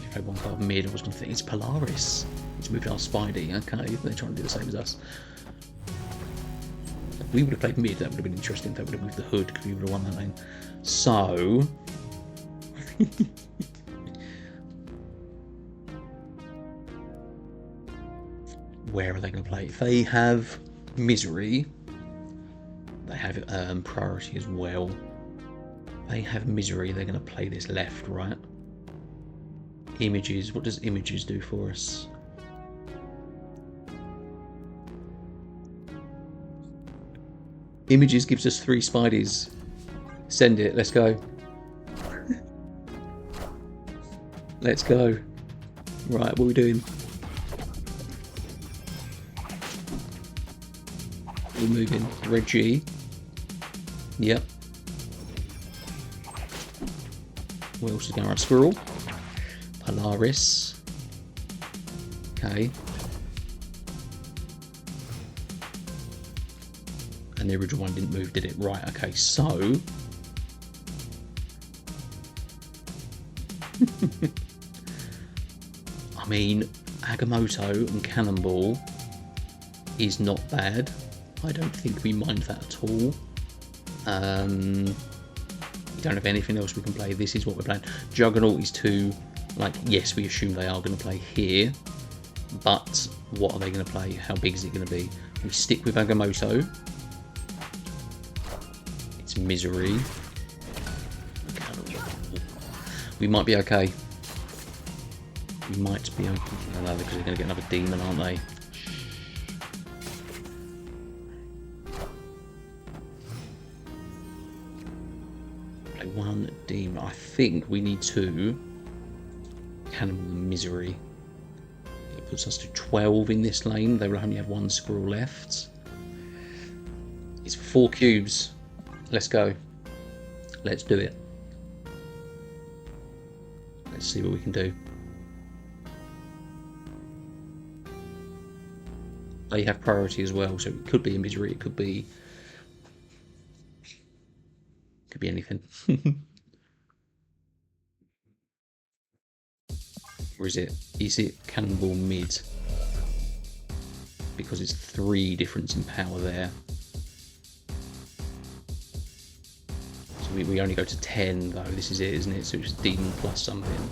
If I one card mid, I was going to think it's Polaris. It's moved our Spidey. Okay, they're trying to do the same as us. If we would have played mid, that would have been interesting. If they would have moved the Hood, because we would have won that lane. So... where are they going to play? If they have Misery, they have priority as well. They have Misery, they're going to play this left, right? Images, what does Images do for us? Images gives us 3 Spideys. Send it, let's go. Let's go. Right, what are we doing? We're moving. Red G. Yep. What else is going on? Squirrel. Polaris. Okay. And the original one didn't move, did it? Right, okay, so I mean, Agamotto and Cannonball is not bad. I don't think we mind that at all. We don't have anything else we can play. This is what we're playing. Juggernaut is too, like, yes, we assume they are going to play here, but what are they going to play? How big is it going to be? We stick with Agamotto. It's Misery. We might be okay. We might be okay. No, because they're going to get another demon, aren't they? Play one demon. I think we need two. Cannibal Misery. It puts us to 12 in this lane. They will only have one squirrel left. It's 4 cubes. Let's go. Let's do it. Let's see what we can do. They have priority as well, so it could be a Misery, it could be anything. Or is it Cannonball mid? Because it's 3 difference in power there. So we only go to 10 though, this is it, isn't it? So it's demon plus something.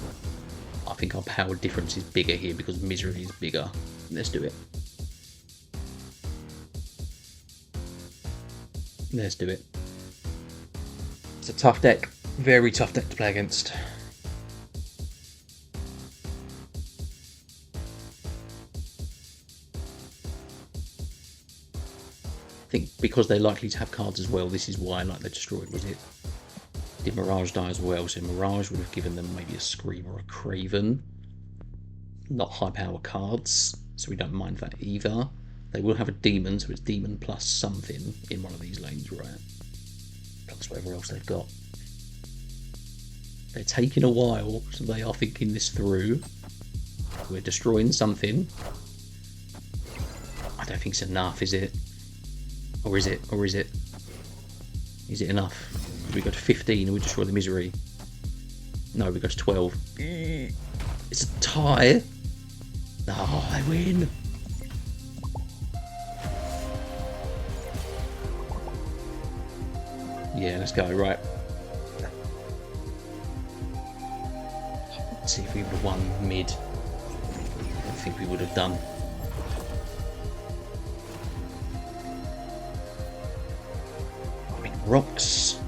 I think our power difference is bigger here because Misery is bigger. Let's do it. Let's do it. It's a tough deck. Very tough deck to play against. I think because they're likely to have cards as well, this is why like they destroyed, was it? Did Mirage die as well? So Mirage would have given them maybe a Scream or a Craven. Not high power cards, so we don't mind that either. They will have a demon, so it's demon plus something in one of these lanes, right? Plus whatever else they've got. They're taking a while, so they are thinking this through. We're destroying something. I don't think it's enough, is it? Or is it? Or is it? Is it enough? We go to 15 and we destroy the Misery. No, we go to 12. It's a tie. Oh, they win. Yeah, let's go, right. Let's see if we would have won mid. I don't think we would have done. I mean, rocks.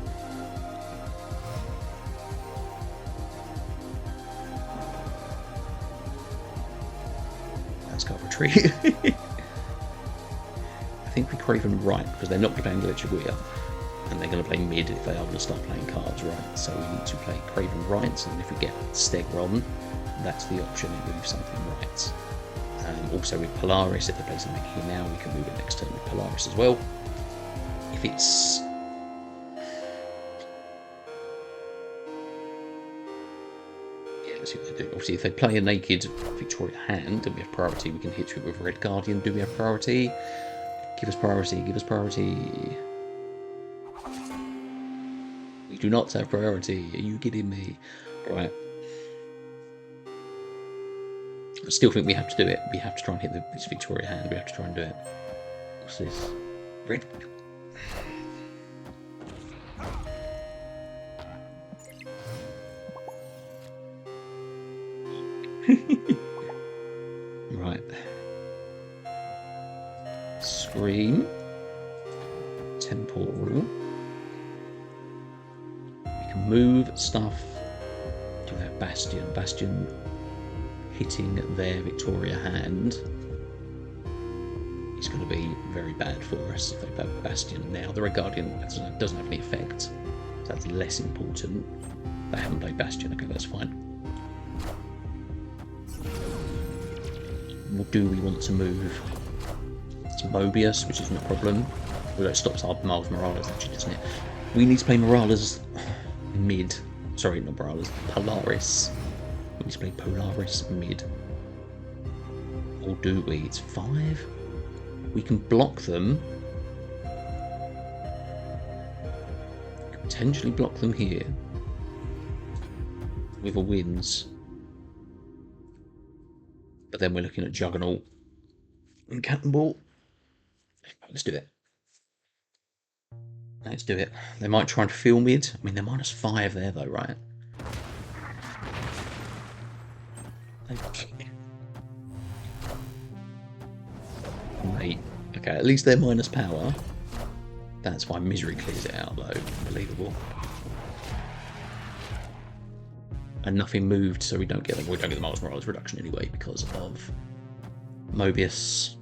Let's go retreat. I think we Craven right because they're not playing Electric Weir. And they're going to play mid if they are going to start playing cards, right? So we need to play Craven right, and if we get Stegron, that's the option, it moves something right. Also with Polaris, if they play something here now, we can move it next turn with Polaris as well. If it's... Yeah, let's see what they do. Obviously, if they play a naked Victoria hand, and we have priority, we can hit it with Red Guardian. Do we have priority? Give us priority, give us priority. We do not have priority. Are you kidding me? Right. I still think we have to do it. We have to try and hit this Victoria hand. We have to try and do it. What's this? Red. Right. Scream. Temporal. Move stuff to their Bastion. Bastion hitting their Victoria hand is going to be very bad for us if they have Bastion now. The Red Guardian doesn't have any effect, so that's less important. They haven't played Bastion, okay, that's fine. Do we want to move? It's Mobius, which isn't a problem. Although it stops our Miles Morales actually, doesn't it? We need to play Morales mid. Sorry, not Morales. Polaris. We need to play Polaris mid. Or do we? It's 5. We can block them. We can potentially block them here. with a wins. But then we're looking at Juggernaut and Cannonball. Let's do it. Let's do it. They might try and fill mid. I mean, they're -5 there, though, right? Okay. Mate. Okay, at least they're minus power. That's why Misery clears it out, though. Unbelievable. And nothing moved, so we don't get the Miles Morales reduction anyway because of Mobius.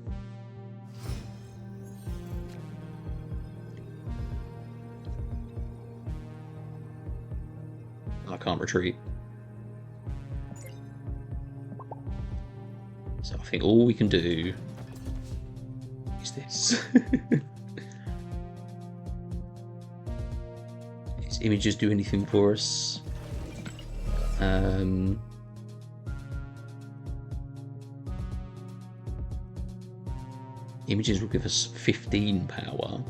I can't retreat. So I think all we can do is this. These images do anything for us? Images will give us 15 power.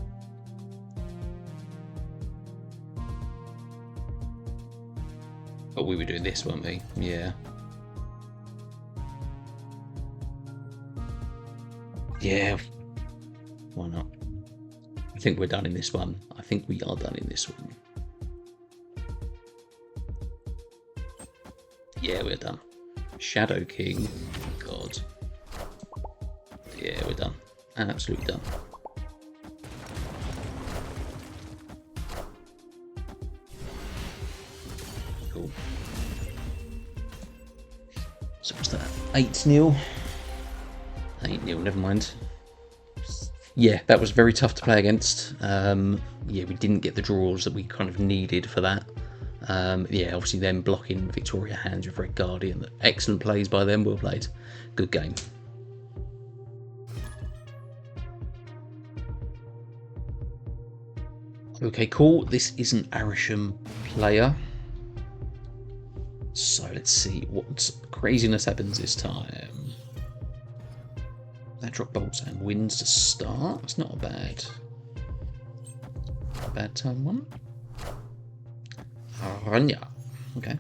But we were doing this, weren't we? Yeah. Yeah. Why not? I think we're done in this one. I think we are done in this one. Yeah, we're done. Shadow King. God. Yeah, we're done. Absolutely done. Cool. So what's that? 8-0? 8-0, never mind. Yeah, that was very tough to play against. Yeah, we didn't get the draws that we kind of needed for that. Yeah, obviously them blocking Victoria hands with Red Guardian. Excellent plays by them, well played. Good game. Okay, cool. This is an Arishem player. So let's see what craziness happens this time. That drop bolts and wins to start. It's not a bad turn one. Yeah. Okay.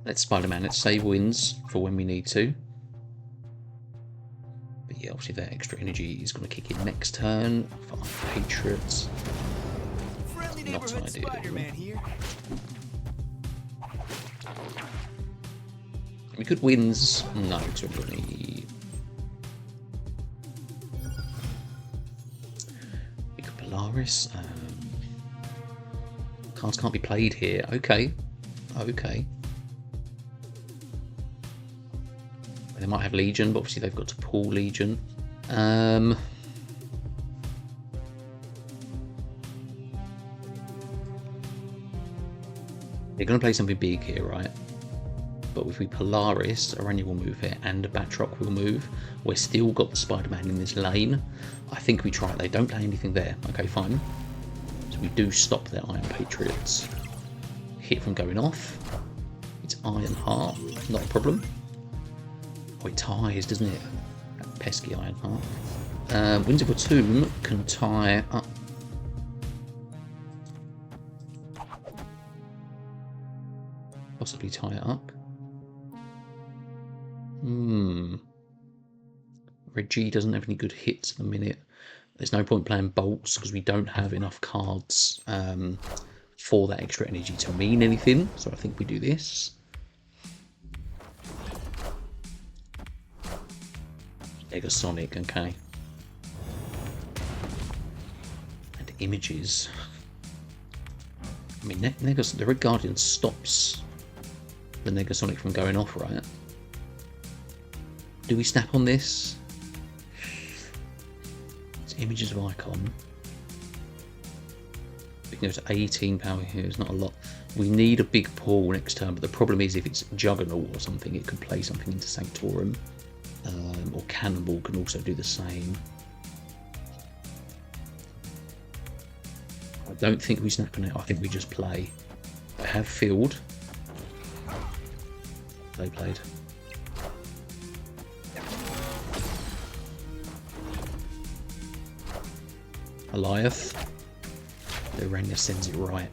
Let's Spider-Man. Let's save wins for when we need to. But yeah, obviously that extra energy is going to kick in next turn for our Patriots. Not ideal. We could wins. No, it's really. We could Polaris. Cards can't be played here. Okay. Okay. They might have Legion, but obviously they've got to pull Legion. They're going to play something big here, right? But if we Polaris, Aranya will move here, and Batroc will move. We're still got the Spider-Man in this lane. I think we try it. They don't play anything there. Okay, fine. So we do stop their Iron Patriots. Hit from going off. It's Iron Heart, not a problem. Oh, it ties, doesn't it? That pesky Iron Heart. Winds of a Tomb can tie up. Possibly tie it up. Reggie doesn't have any good hits at the minute. There's no point playing bolts because we don't have enough cards for that extra energy to mean anything. So I think we do this. Negasonic, okay. And images. I mean, the Red Guardian stops the Negasonic from going off, right? Do we snap on this? It's images of Icon. We can go to 18 power here, it's not a lot. We need a big pull next turn, but the problem is if it's Juggernaut or something, it could play something into Sanctorum. Or Cannonball can also do the same. I don't think we snap on it, I think we just play. They have filled. They played. Goliath. The Aranya sends it right.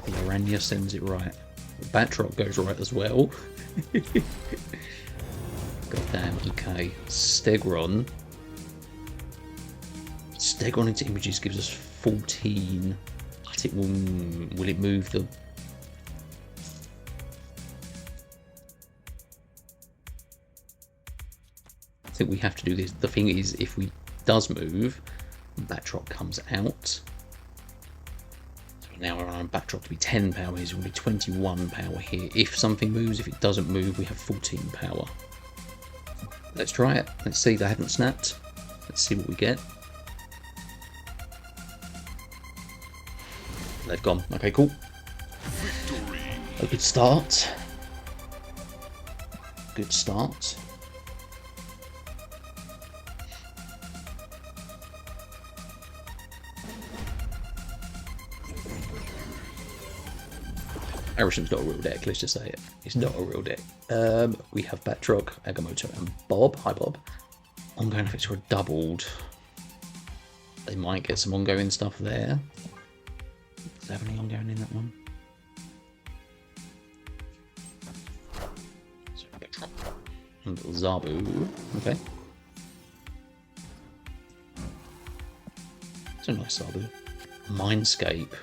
The Aranya sends it right. The Batroc goes right as well. God damn, okay. Stegron. Stegron into images gives us 14. I think will it move the... I think we have to do this. The thing is, if we does move, Batroc comes out. So now we're on Batroc to be 10 power. He's going to be 21 power here. If something moves, if it doesn't move, we have 14 power. Let's try it. Let's see. They haven't snapped. Let's see what we get. They've gone. Okay, cool. Victory. A good start. Good start. Arishem's not a real deck, let's just say it. It's not a real deck. We have Batroc, Agamotto, and Bob. Hi, Bob. Ongoing effects were doubled. They might get some ongoing stuff there. Does they have any ongoing in that one? So, Batroc. And little Zabu. Okay. It's a nice Zabu. Mindscape.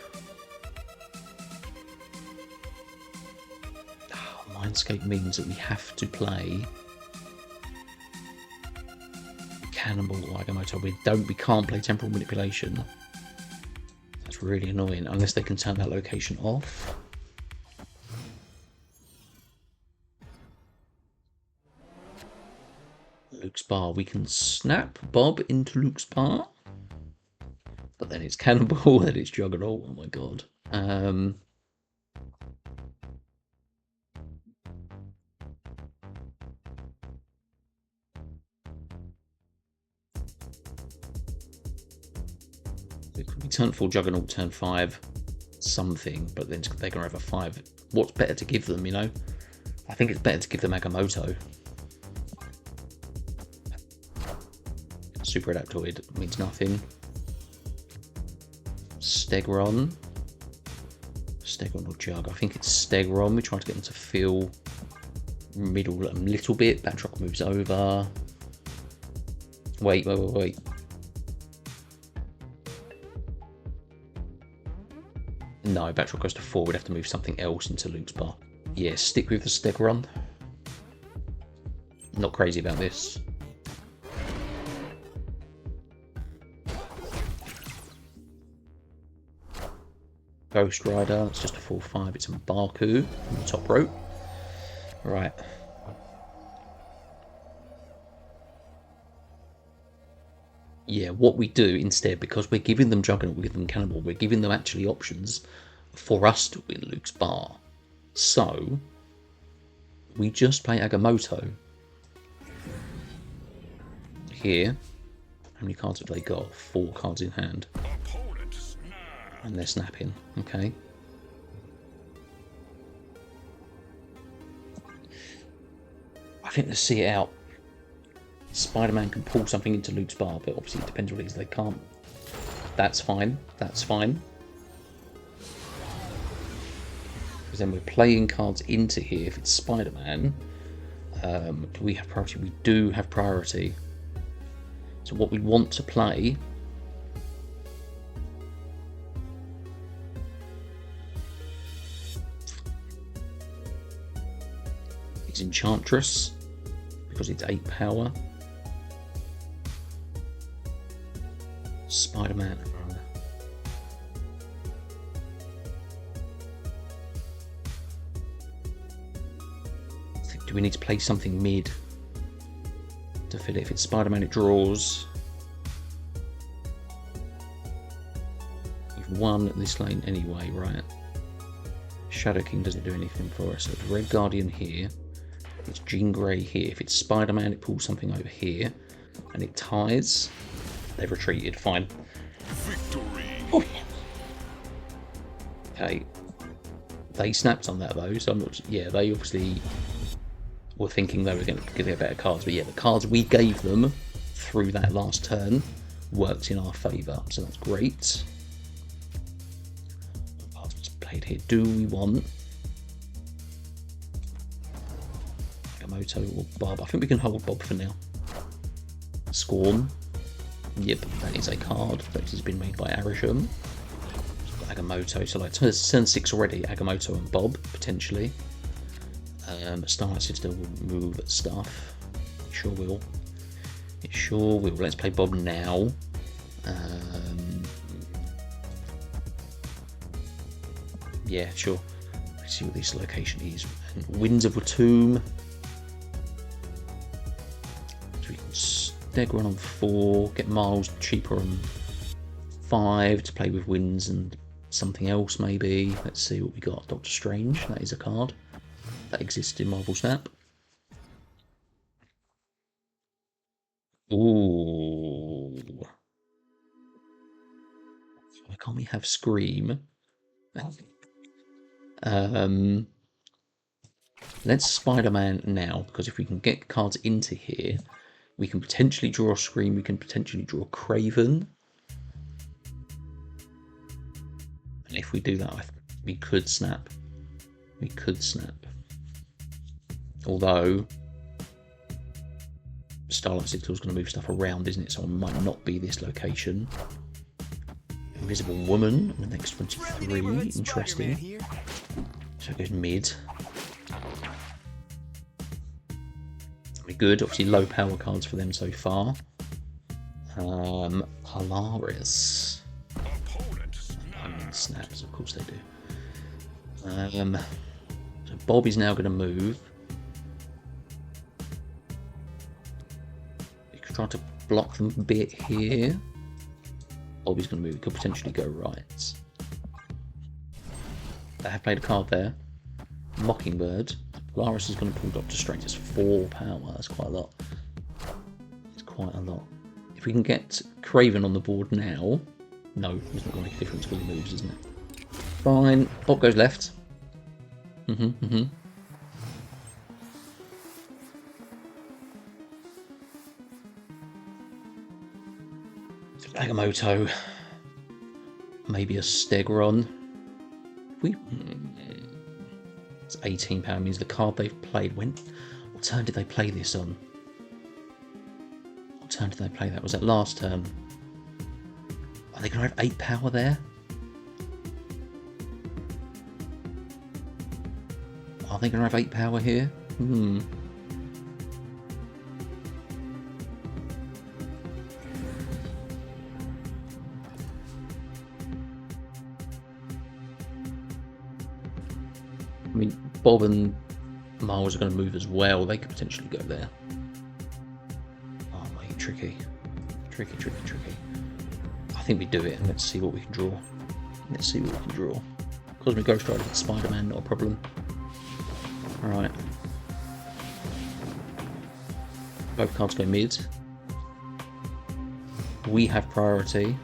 Mindscape means that we have to play Cannibal or Agamotto. We can't play Temporal Manipulation. That's really annoying, unless they can turn that location off. Luke's Bar. We can snap Bob into Luke's Bar. But then it's Cannibal, then it's Juggernaut. Oh my god. It could be turn 4 Juggernaut, turn 5 something, but then they're going to have a 5. What's better to give them, you know? I think it's better to give them Agamotto. Super Adaptoid means nothing. Stegron. Stegron or Jug. I think it's Stegron. We try to get them to feel middle a little bit. Batroc moves over. Wait. No, Batroc goes to 4. We'd have to move something else into Luke's Bar. Yeah, stick with the Stegron. Not crazy about this. Ghost Rider, it's just a 4/5. It's a Baku on the top row. Right. Yeah, what we do instead, because we're giving them Juggernaut, we're giving them Cannibal, we're giving them actually options for us to win Luke's Bar. So, we just play Agamotto. Here, how many cards have they got? 4 cards in hand. And they're snapping, okay. I think let's see it out. Spider-Man can pull something into Luke's Bar, but obviously it depends what it is. They can't. That's fine. That's fine. Because then we're playing cards into here. If it's Spider-Man, do we have priority? We do have priority. So what we want to play is Enchantress, because it's 8 power. Spider-Man. Do we need to play something mid to fill it? If it's Spider-Man, it draws. We've won this lane anyway, right? Shadow King doesn't do anything for us. So it's Red Guardian here. It's Jean Grey here. If it's Spider-Man, it pulls something over here. And it ties. They've retreated. Fine. Victory. Oh. Okay. They snapped on that though, so I'm not... Yeah, they obviously were thinking they were going to get better cards. But yeah, the cards we gave them through that last turn worked in our favour. So that's great. played here. Do we want Agamotto or Bob? I think we can hold Bob for now. Scorn. Yep, that is a card that has been made by Arishem. Agamotto, so like turn 6 already, Agamotto and Bob, potentially. Starlight Sister will move stuff. It sure will. It sure will. Let's play Bob now. Yeah, sure. Let's see what this location is. And Winds of Tomb. So we can Stegron on 4, get Miles cheaper on 5 to play with Winds and something else maybe. Let's see what we got. Doctor Strange, that is a card that exists in Marvel Snap. Ooh. Why can't we have Scream? Let's Spider-Man now, because if we can get cards into here, we can potentially draw Scream, we can potentially draw Craven. And if we do that, we could snap. We could snap. Although, Starlight Sister is going to move stuff around, isn't it? So it might not be this location. Invisible Woman on the next 23. Interesting. So it goes mid. Be good. Obviously, low power cards for them so far. Hilarious. Snaps, of course they do. So Bob is now going to move. You could try to block them a bit here. Bob is going to move. He could potentially go right. They have played a card there. Mockingbird. Polaris is going to pull Doctor Strange. It's 4 power. That's quite a lot. It's quite a lot. If we can get Craven on the board now. No, it's not going to make a difference when he moves, isn't it? Fine. Bob goes left. Agamotto. Maybe a Stegron. It's 18 power, means the card they've played. What turn did they play this on? What turn did they play that? Was that last turn? Are they going to have 8 power there? Are they going to have 8 power here? I mean, Bob and Miles are going to move as well. They could potentially go there. Oh, mate, tricky. Tricky. I think we do it, and let's see what we can draw. Cosmic Ghost Rider against Spider-Man, not a problem. Alright. Both cards go mid. We have priority.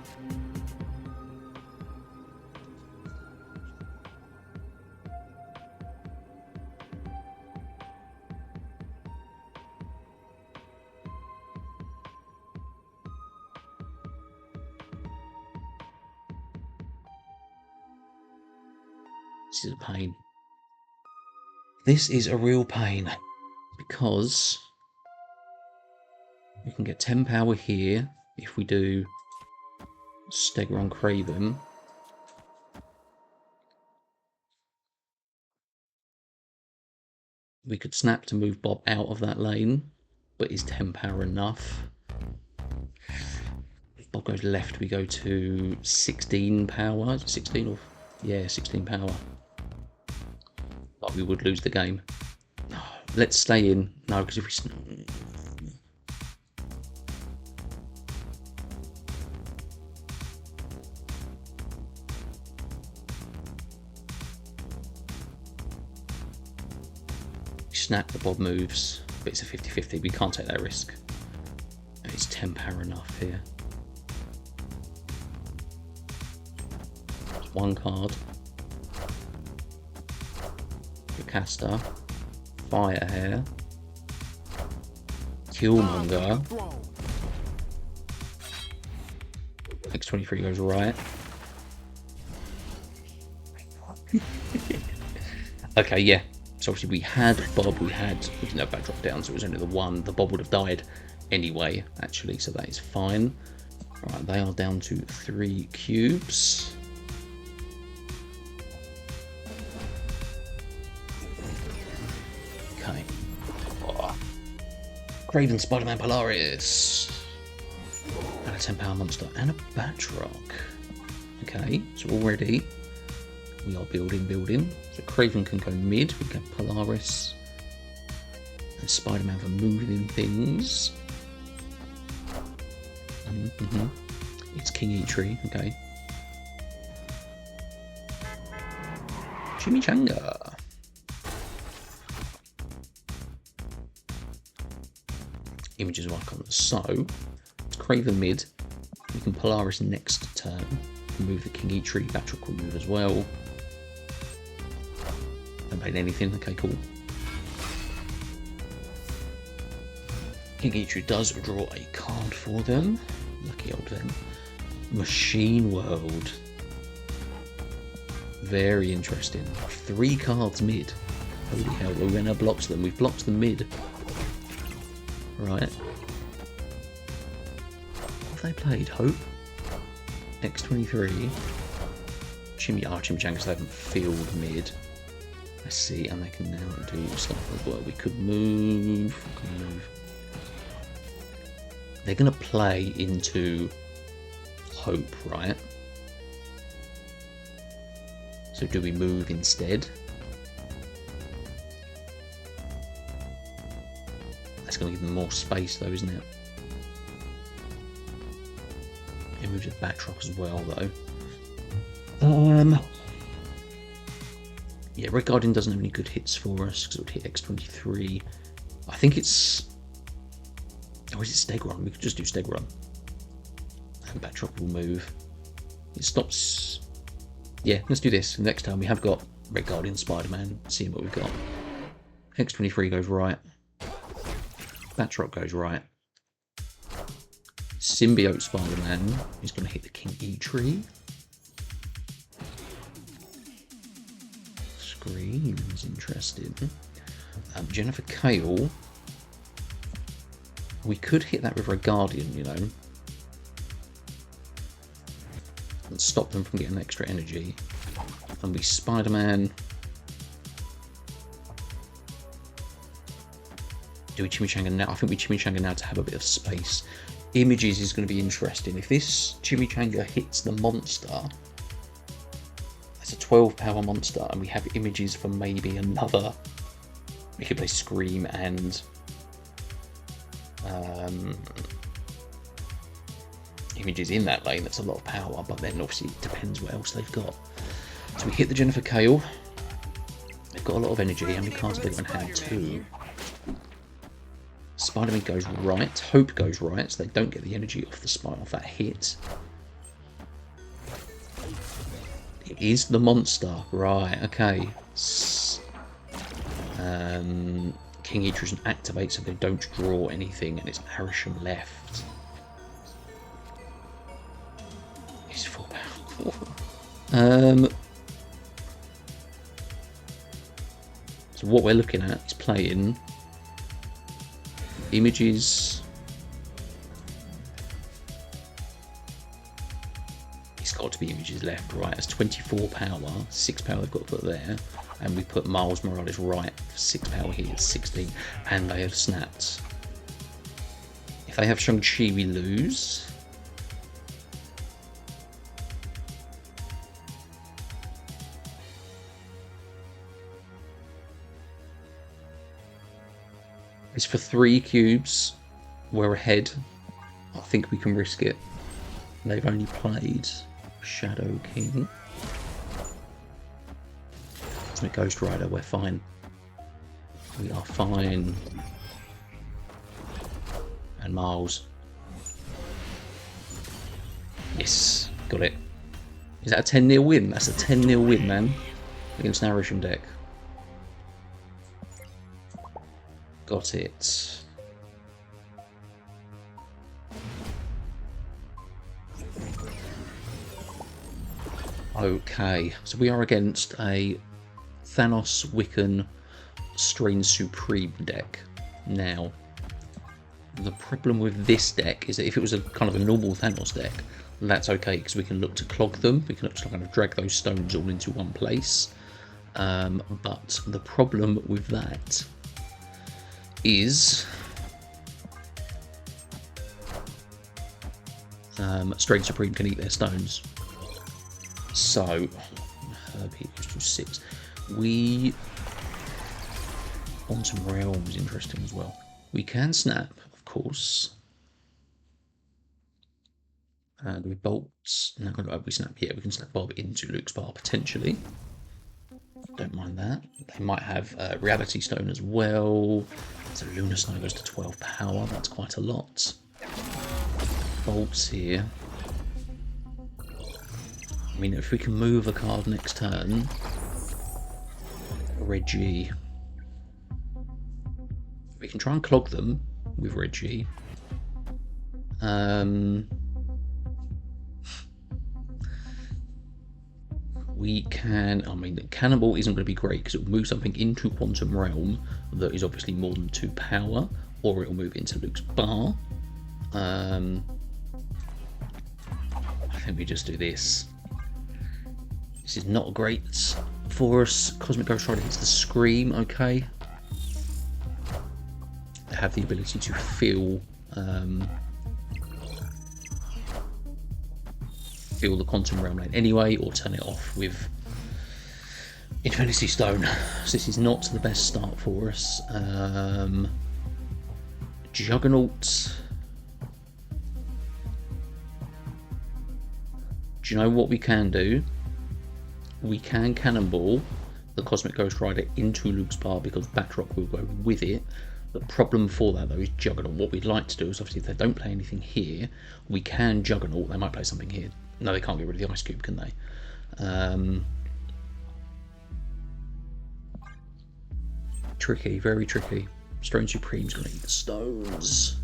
This is a pain. This is a real pain because we can get 10 power here if we do Stegron Craven. We could snap to move Bob out of that lane, but is 10 power enough? If Bob goes left, we go to 16 power. Is it 16 or? Yeah, 16 power. But we would lose the game. Let's stay in. No, because if we... snap, the Bob moves, but it's a 50-50. We can't take that risk. It's 10 power enough here. It's 1 card. Caster, Firehair, Killmonger. X23 goes right. Okay, yeah. So obviously we had Bob, we didn't have backdrop down, so it was only the one. The Bob would have died anyway, actually, so that is fine. Right, they are down to 3 cubes. Okay. Oh. Craven Spider-Man Polaris. And a 10-power monster and a Batroc. Okay, so already we are building. So Craven can go mid, we get Polaris. And Spider-Man for moving things. It's King Eitri, okay. Chimichanga. Images of icons. So, it's Craven mid. We can Polaris next turn. Move the King Eitri. Batroc will move as well. Don't play anything. Okay, cool. King Eitri does draw a card for them. Lucky old them. Machine World. Very interesting. 3 cards mid. Holy hell, Lorena blocks them. We've blocked them mid. Right. What have they played? Hope? X23. Chimichangas, they haven't filled mid. I see, and they can now do stuff as well. We could move. They're going to play into Hope, right? So do we move instead? That's going to give them more space though, isn't it? It moves a Batroc as well though. Yeah, Red Guardian doesn't have any good hits for us because it would hit X23. I think it's... Or is it Stegron? We could just do Stegron. And Batroc will move. It stops... Yeah, let's do this. Next time we have got Red Guardian, Spider-Man, seeing what we've got. X23 goes right. Batroc goes right. Symbiote Spider-Man is going to hit the King Eitri. Screams interesting. Jennifer Kale. We could hit that with Red Guardian, you know. And stop them from getting extra energy. And we Spider-Man. Do we Chimichanga now? I think we Chimichanga now to have a bit of space. Images is going to be interesting. If this Chimichanga hits the monster, that's a 12-power monster, and we have images for maybe another. We could play Scream and images in that lane. That's a lot of power, but then obviously it depends what else they've got. So we hit the Jennifer Kale. They've got a lot of energy. How many cards have they got in hand? 2. Spider-Man goes right. Hope goes right, so they don't get the energy off the spine off that hit. It is the monster. Right, okay. King Eitri doesn't activate, so they don't draw anything, and it's Arishem left. He's 4 power. So what we're looking at is playing images. It's got to be images left, right? It's 24 power, 6 power they've got to put there, and we put Miles Morales right for 6 power here, 16, and they have snapped. If they have Shang-Chi, we lose. It's for 3 cubes. We're ahead. I think we can risk it. They've only played Shadow King. Ultimate Ghost Rider, we're fine. We are fine. And Miles. Yes, got it. Is that a 10-0 win? That's a 10-0 win, man. Against an Arishem deck. Got it. Okay, so we are against a Thanos, Wiccan, Strange Supreme deck. Now, the problem with this deck is that if it was a kind of a normal Thanos deck, that's okay because we can look to clog them. We can look to kind of drag those stones all into one place. But the problem with that is Strange Supreme can eat their stones. So, Herb here goes to 6. Quantum Realm is interesting as well. We can snap, of course. Do we bolts? No, we snap. Yeah, we can snap Bob into Luke's bar potentially. Don't mind that. They might have Reality Stone as well. So Lunar Stone goes to 12 power. That's quite a lot. Bolts here. I mean, if we can move a card next turn, Reggie. We can try and clog them with Reggie. We can, I mean, Cannonball isn't going to be great because it will move something into Quantum Realm that is obviously more than 2 power, or it will move into Luke's bar. I think we just do this. This is not great for us. Cosmic Ghost Rider hits the Scream, okay. They have the ability to feel the Quantum Realm lane anyway, or turn it off with Infinity Stone. So this is not the best start for us. Juggernaut. Do you know what we can do? We can Cannonball the Cosmic Ghost Rider into Luke's bar because Batroc will go with it. The problem for that though is Juggernaut. What we'd like to do is obviously if they don't play anything here, we can Juggernaut. They might play something here. No, they can't get rid of the Ice Cube, can they? Tricky, very tricky. Strange Supreme's going to eat the stones.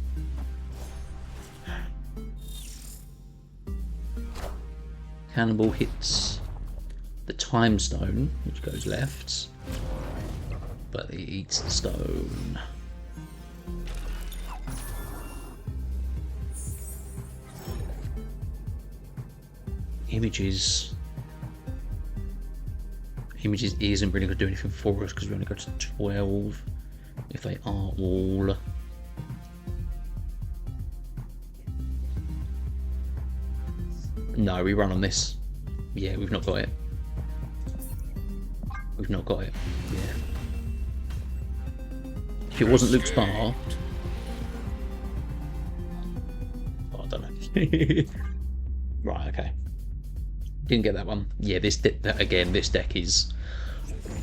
Cannonball hits the Time Stone, which goes left, but he eats the stone. Images isn't really going to do anything for us because we only go to 12 if they are all. No, we run on this. Yeah, we've not got it. We've not got it. Yeah. If it wasn't Luke's bar. Oh, I don't know. Right, okay. Didn't get that one. Yeah, this deck is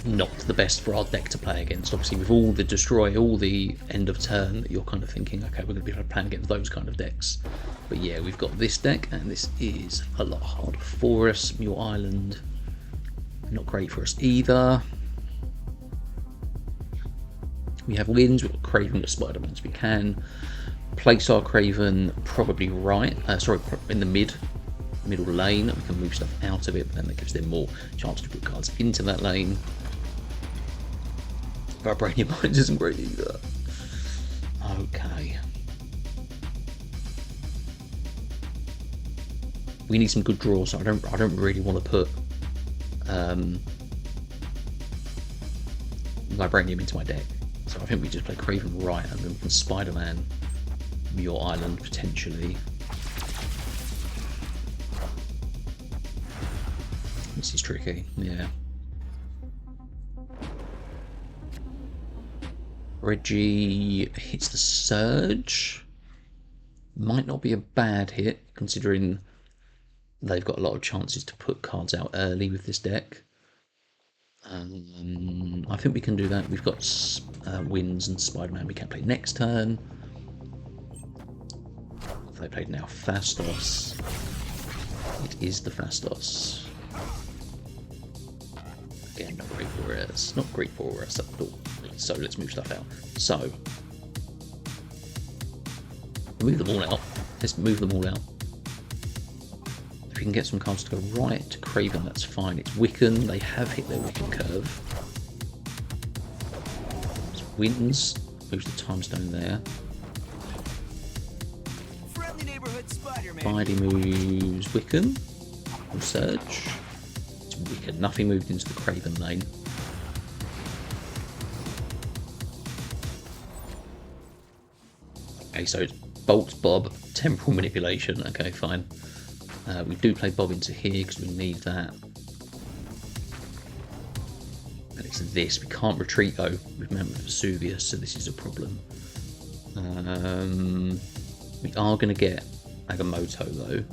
not the best for our deck to play against. Obviously, with all the destroy, all the end of turn, you're kind of thinking, okay, we're going to be able to play against those kind of decks. But yeah, we've got this deck, and this is a lot harder for us. Muir Island, not great for us either. We have wins. We've got Craven, we've got Spider-Man, so we can place our Craven probably right. Sorry, in the middle lane. We can move stuff out of it, but then that gives them more chance to put cards into that lane. Vibranium Mines isn't great either. Okay. We need some good draws, so I don't really want to put Vibranium into my deck. So I think we just play Craven right, and then we can Spider-Man Muir Island potentially. This is tricky, yeah. Reggie hits the Surge. Might not be a bad hit, considering they've got a lot of chances to put cards out early with this deck. I think we can do that. We've got Winds and Spider-Man we can play next turn. If they played now Fastos, it is the Fastos. Again, not great for us. Not great for us at all. So let's move stuff out. So move them all out. Let's move them all out. If we we can get some cards to go right to Craven, that's fine. It's Wiccan. They have hit their Wiccan curve. It's Winds. Moves the Time Stone there. Spidey moves Wiccan. Or Surge. It's Wiccan. Nothing moved into the Craven lane. Okay, so it's Bolt, Bob, Temporal Manipulation. Okay, fine. We do play Bob into here because we need that. And it's this. We can't retreat though with Mount Vesuvius, so this is a problem. We are going to get Agamotto though.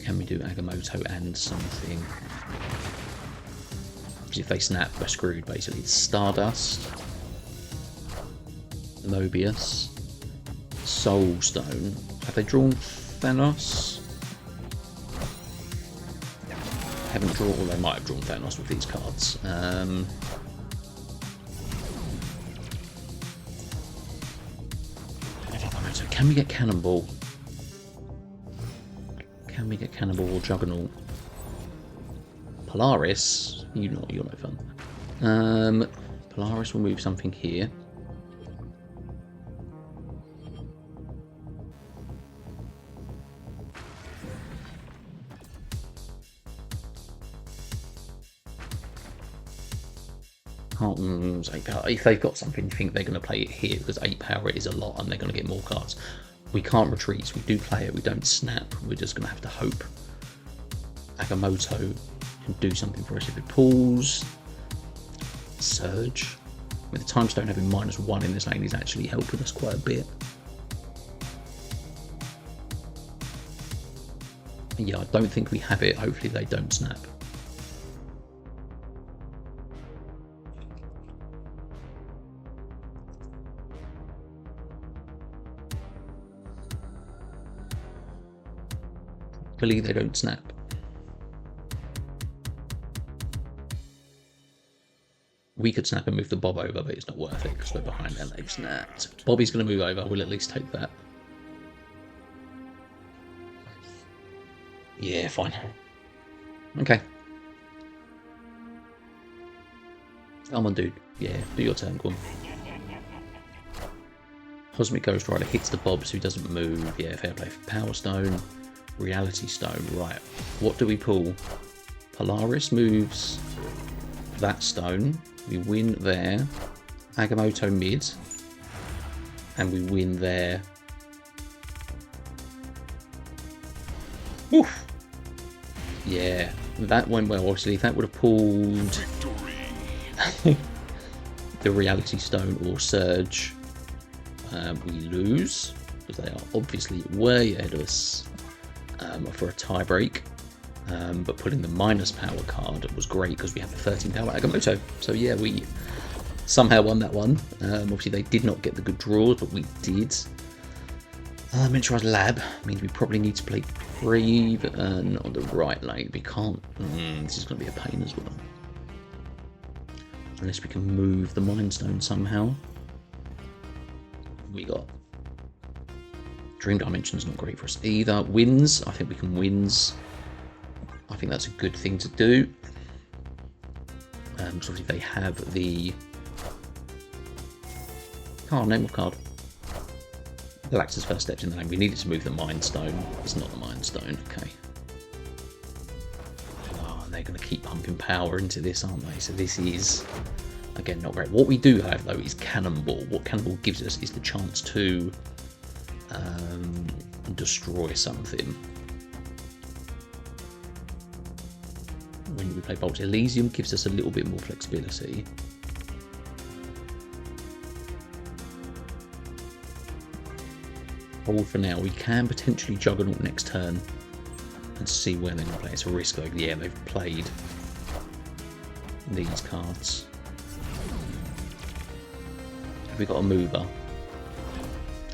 Can we do Agamotto and something? Because if they snap, we're screwed basically. It's Stardust, Mobius, Soul Stone. Have they drawn Thanos? Haven't drawn, or they might have drawn Thanos with these cards. So can we get Cannonball? Can we get Cannonball or Juggernaut? Polaris? You're no fun. Polaris will move something here. If they've got something, you think they're going to play it here because 8 power is a lot and they're going to get more cards. We can't retreat, so we do play it, we don't snap. We're just going to have to hope Agamotto can do something for us if it pulls. Surge. With the Time Stone having -1 in this lane is actually helping us quite a bit. Yeah, I don't think we have it. Hopefully they don't snap. Believe they don't snap. We could snap and move the Bob over, but it's not worth it because we're behind and they've snapped. Bobby's going to move over. We'll at least take that. Yeah, fine. Okay. Come on, dude. Yeah, do your turn, go on. Cosmic Ghost Rider hits the Bob so he doesn't move. Yeah, fair play. Power Stone. Reality Stone, right. What do we pull? Polaris moves that stone. We win there. Agamotto mid. And we win there. Oof. Yeah, that went well. Obviously, if that would have pulled the Reality Stone or Surge, we lose. Because they are obviously way ahead of us. For a tie break, but pulling the -power card was great because we had the 13 power Agamotto. So yeah, we somehow won that one. Obviously they did not get the good draws, but we did. Miniaturized Lab means we probably need to play Craven on the right lane. We can't. This is going to be a pain as well. Unless we can move the Mind Stone somehow. We got Dream Dimension's not great for us either. Wins, I think we can wins. I think that's a good thing to do. Because obviously they have the name of card. Galactus First Steps in the lane. We needed to move the Mind Stone. It's not the Mind Stone, okay. Oh, and they're going to keep pumping power into this, aren't they? So this is, again, not great. What we do have, though, is Cannonball. What Cannonball gives us is the chance to destroy something. When we play Bolt, Elysium gives us a little bit more flexibility. Hold for now. We can potentially Juggernaut next turn and see where they're going to play. It's a risk though. Yeah, they've played these cards. Have we got a mover?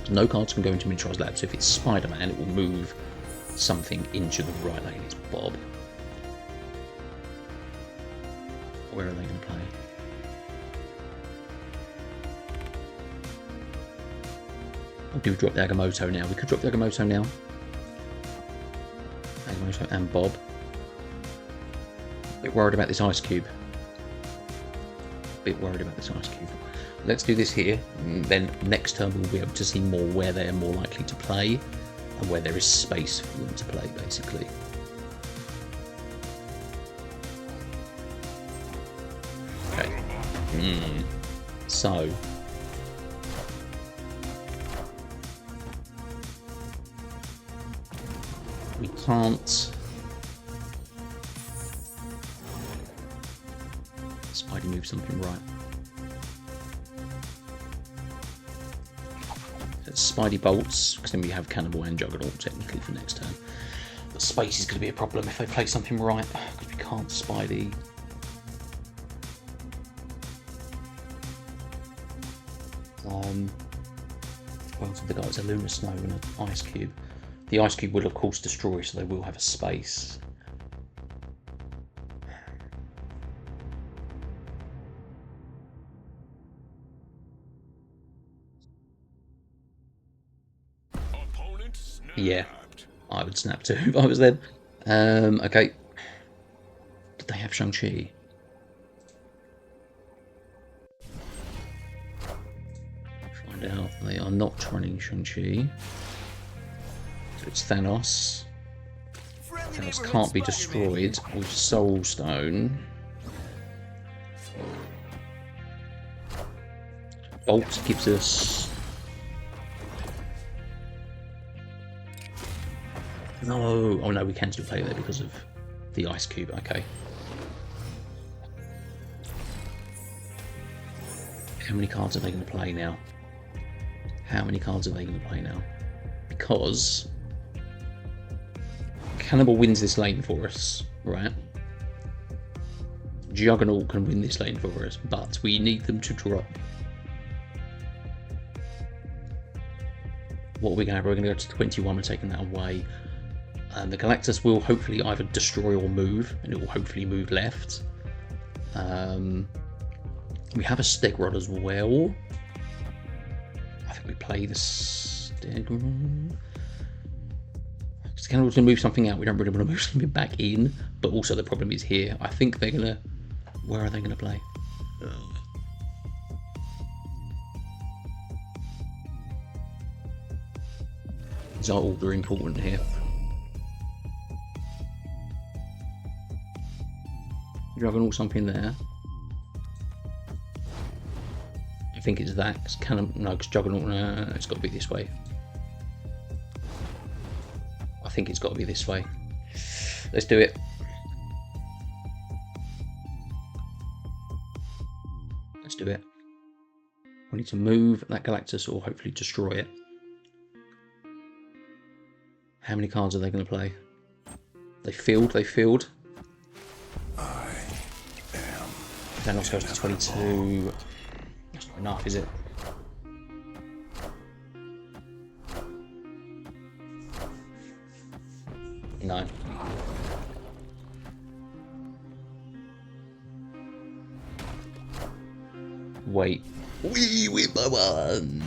No cards can go into Miniaturized Lab, so if it's Spider-Man, it will move something into the right lane. It's Bob. Where are they going to play? Do we drop the Agamotto now? We could drop the Agamotto now. Yamamoto and Bob. Bit worried about this ice cube. Bit worried about this ice cube. Let's do this here, and then next turn we'll be able to see more where they're more likely to play and where there is space for them to play, basically. Okay. So we can't. Spidey move something right. It's Spidey bolts, because then we have Cannibal and Juggernaut technically for next turn. But space is going to be a problem if they play something right, because we can't Spidey. Well, so the guys a Lunar Snow and an Ice Cube. The Ice Cube will of course destroy, so they will have a space. Yeah, I would snap too if I was them. Okay. Did they have Shang-Chi? Find out. They are not running Shang-Chi. So it's Thanos. Thanos can't be destroyed with Soul Stone. Bolt gives us... No! Oh no, we can still play there because of the Ice Cube. Okay. How many cards are they going to play now? How many cards are they going to play now? Because Cannibal wins this lane for us, right? Juggernaut can win this lane for us, but we need them to drop. What are we going to have? We're going to go to 21 and taking that away. The Galactus will hopefully either destroy or move, and it will hopefully move left. We have a Stegrod as well. I think we play the Stegrod. Cannibal's going to move something out. We don't really want to move something back in, but also the problem is here. I think they're going to... Where are they going to play? These are all very important here. Juggernaut something there. I think it's that. It's because Juggernaut. It's got to be this way. I think it's got to be this way. Let's do it. Let's do it. We need to move that Galactus or hopefully destroy it. How many cards are they going to play? They field. Thanos goes to 22. That's not enough, is it? No. Wait. We win by one!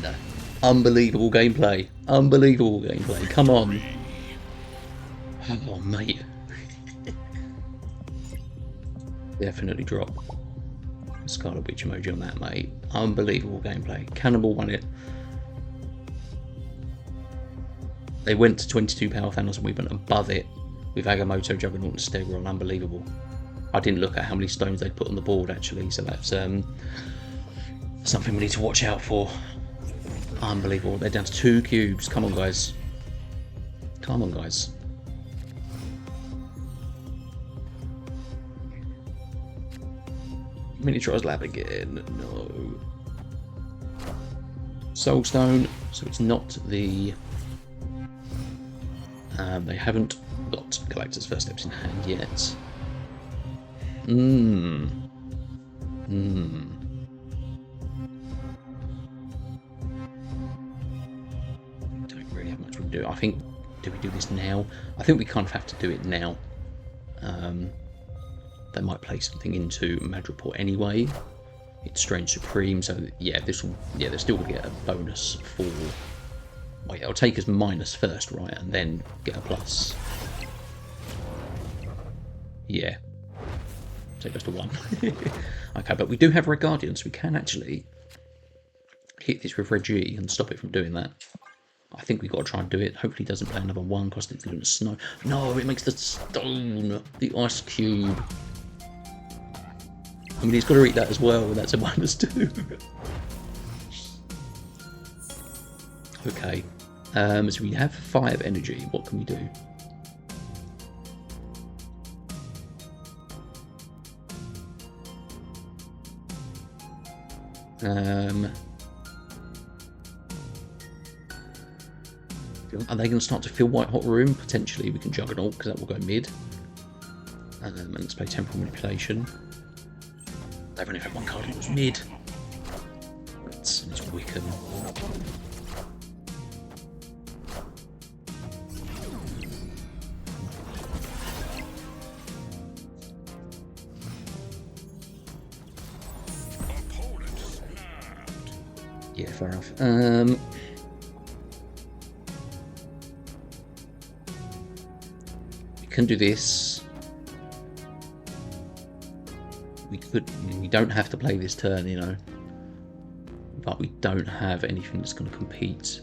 Unbelievable gameplay. Unbelievable gameplay. Come on. Oh, mate. Definitely drop. Scarlet Witch emoji on that, mate. Unbelievable gameplay. Cannibal won it. They went to 22 power Thanos and we went above it with Agamotto, Juggernaut and Stegrod. Unbelievable. I didn't look at how many stones they'd put on the board actually, so that's something we need to watch out for. Unbelievable. They're down to 2 cubes. Come on, guys. Come on, guys. Miniaturize lab again. No. Soul Stone. So it's not the... they haven't got Galactus First Steps in hand yet. Don't really have much we can do. I think... Do we do this now? I think we kind of have to do it now. They might play something into Madripoor anyway. It's Strange Supreme, so yeah, this will. Yeah, they're still gonna get a bonus for. Well, yeah, it'll take us minus first, right, and then get a plus. Yeah. So it goes to 1. Okay, but we do have Red Guardian, so we can actually hit this with Red G and stop it from doing that. I think we've got to try and do it. Hopefully it doesn't play another 1 because it's Lunar Snow. No, it makes the stone, the ice cube. I mean, he's got to eat that as well, and that's a -2. Okay. So we have 5 energy. What can we do? Are they going to start to fill White Hot Room? Potentially, we can Juggernaut, because that will go mid. And let's play Temporal Manipulation. They've only had 1 card, it was mid. It's Wiccan. Yeah, fair enough. We can do this. We don't have to play this turn, you know. But we don't have anything that's going to compete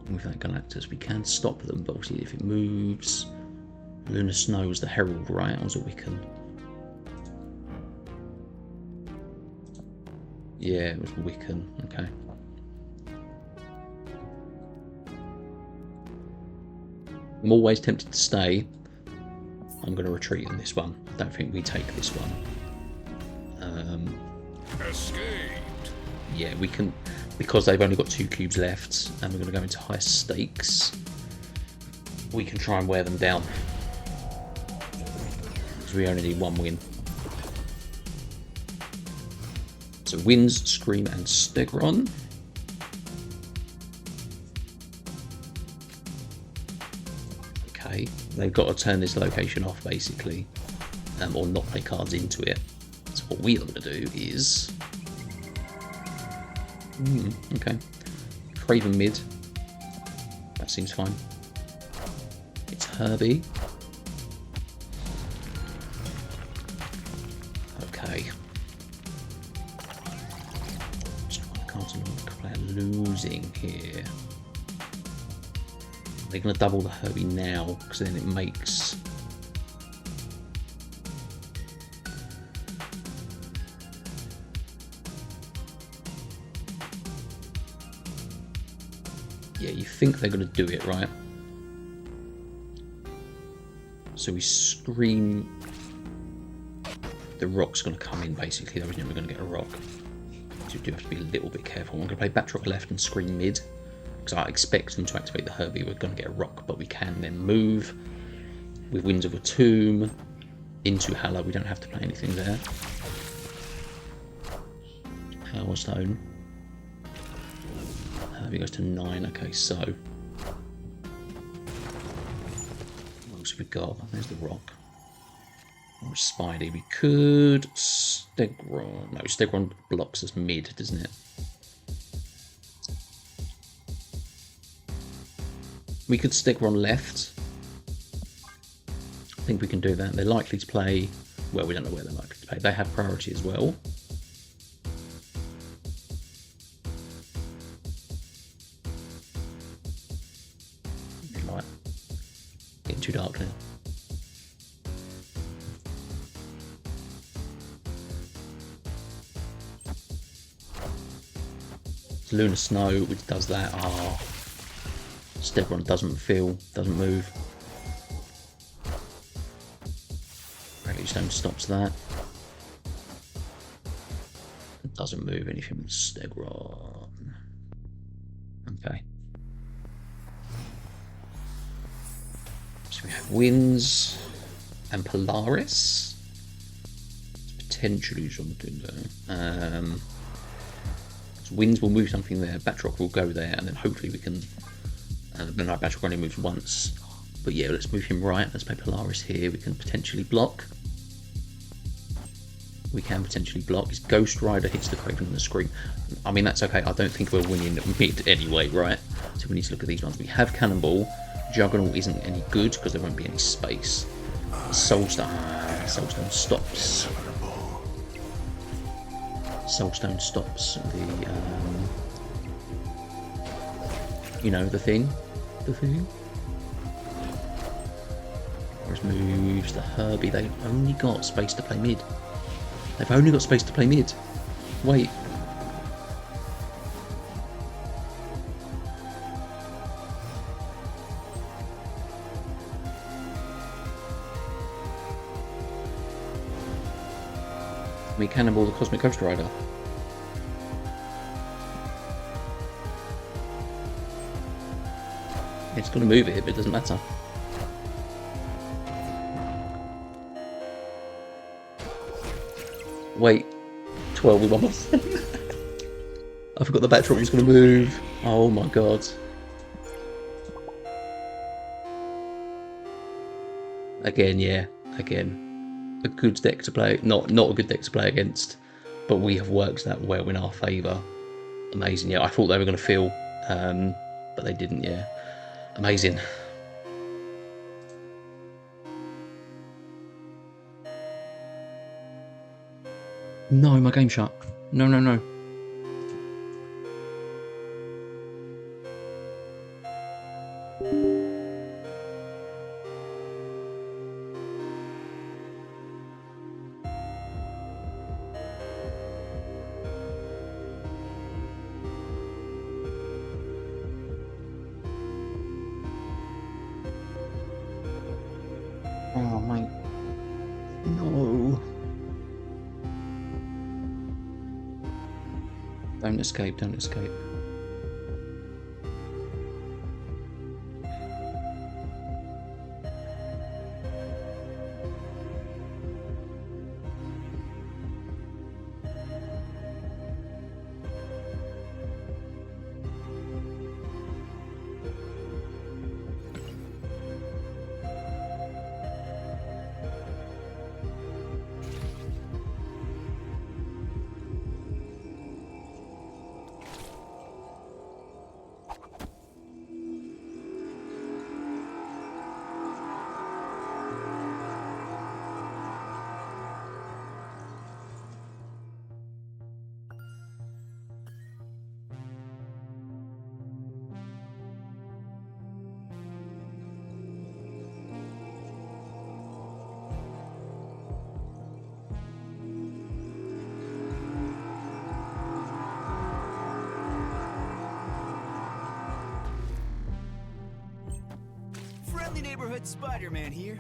with that Galactus. We can stop them, but obviously if it moves... Lunar Snow was the Herald, right? Or was it Wiccan? Yeah, it was Wiccan. Okay. I'm always tempted to stay. I'm going to retreat on this one. I don't think we take this one. Escaped. Yeah, we can, because they've only got 2 cubes left, and we're going to go into high stakes. We can try and wear them down, because we only need 1 win. So wins, Scream, and Stegron. Okay, they've got to turn this location off, basically, or not play cards into it. So what we are going to do is... okay. Craven mid. That seems fine. It's Herbie. Okay. Losing here. They're going to double the Herbie now, because then it makes... Yeah, you think they're going to do it, right? So we Scream... The rock's going to come in, basically. We're never going to get a rock. So you do have to be a little bit careful. I'm going to play Batroc left and Scream mid, because I expect them to activate the Herbie. We're going to get a rock, but we can then move with Winds of a Tomb into Hallow. We don't have to play anything there. Power Stone. Herbie goes to 9. Okay, so what else have we got? There's the rock. Or Spidey. We could Stegron. No, Stegron blocks us mid, doesn't it? We could Stegron left. I think we can do that. They're likely to play... Well, we don't know where they're likely to play. They have priority as well. Right. Getting too dark now. Lunar Snow, which does that. Ah, Stegron doesn't move. Rally Stone stops that. It doesn't move anything with Stegron. Okay. So we have Winds and Polaris. Potentially something there. Winds will move something there, Batroc will go there, and then hopefully we can... no, Batroc only moves once. But yeah, let's move him right. Let's play Polaris here. We can potentially block. We can potentially block. His Ghost Rider hits the Craven and the Scream. I mean, that's okay. I don't think we're winning mid anyway, right? So we need to look at these ones. We have Cannonball. Juggernaut isn't any good because there won't be any space. Soulstone. Soulstone stops. Soulstone stops the, you know, the thing. The thing. Whereas moves the Herbie, they've only got space to play mid. They've only got space to play mid. Wait. We cannonball the Cosmic Ghost Rider. It's going to move it, but it doesn't matter. Wait, 12 with one more. I forgot the backdrop was going to move. Oh my god. Again, yeah, again. A good deck to play, not a good deck to play against, but we have worked that well in our favour. Amazing, yeah. I thought they were going to fail, but they didn't, yeah. Amazing. No, my game shut. No, no, no. Oh my... No. Don't escape, don't escape. Friendly neighborhood Spider-Man here.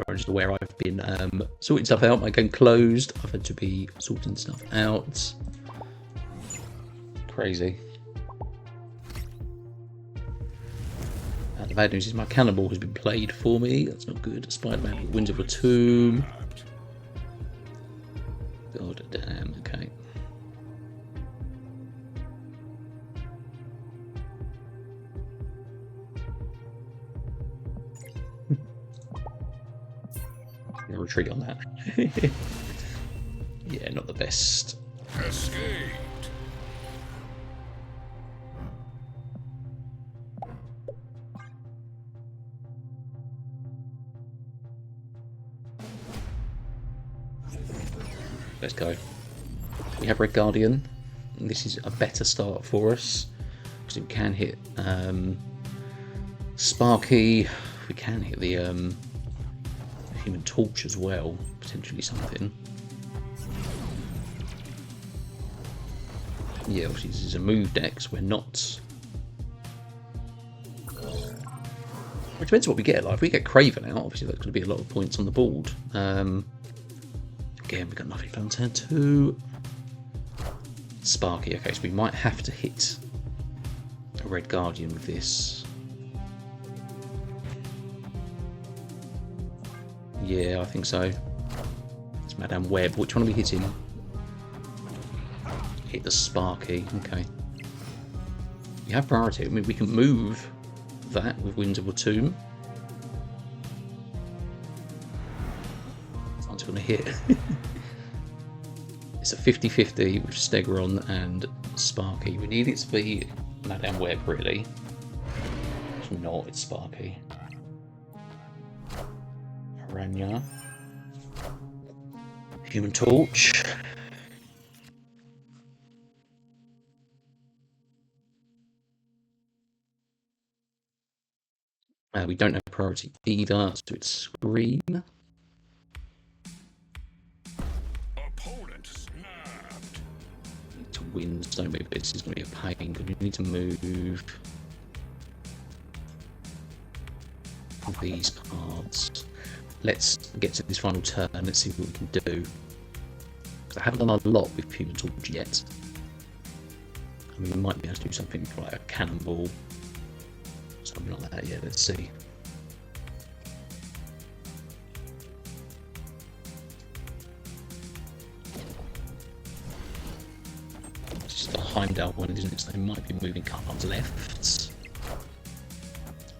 Sorry, just aware I've been sorting stuff out. My game closed. I've had to be sorting stuff out. Crazy. The bad news is my cannonball has been played for me. That's not good. Spider-Man wins over a tomb. God damn. Okay. Retreat on that. Yeah, not the best. Escaped. Let's go. We have Red Guardian. This is a better start for us because we can hit Sparky. We can hit the Human Torch as well, potentially something. Yeah, obviously this is a move deck, so we're not. It depends what we get. Like if we get Craven out, obviously that's going to be a lot of points on the board. Again, we've got nothing on turn 2. Sparky. Okay, so we might have to hit a Red Guardian with this. Yeah, I think so. It's Madame Web. Which one are we hitting? Hit the Sparky. Okay. We have priority. I mean, we can move that with Winds of the Tomb. Someone's going to hit. It's a 50-50 with Stegron and Sparky. We need it to be Madame Web, really. It's not, it's Sparky. Aranya. Human Torch. We don't have priority either, so it's Scream. Opponent snapped. Need to win, don't we? This is going to be a pain because we need to move these cards. Let's get to this final turn. Let's see what we can do. Because I haven't done a lot with Human Torch yet. I mean, we might be able to do something like a Cannonball. Something like that, yeah, let's see. It's just a Heimdall one, isn't it? So they might be moving cards left.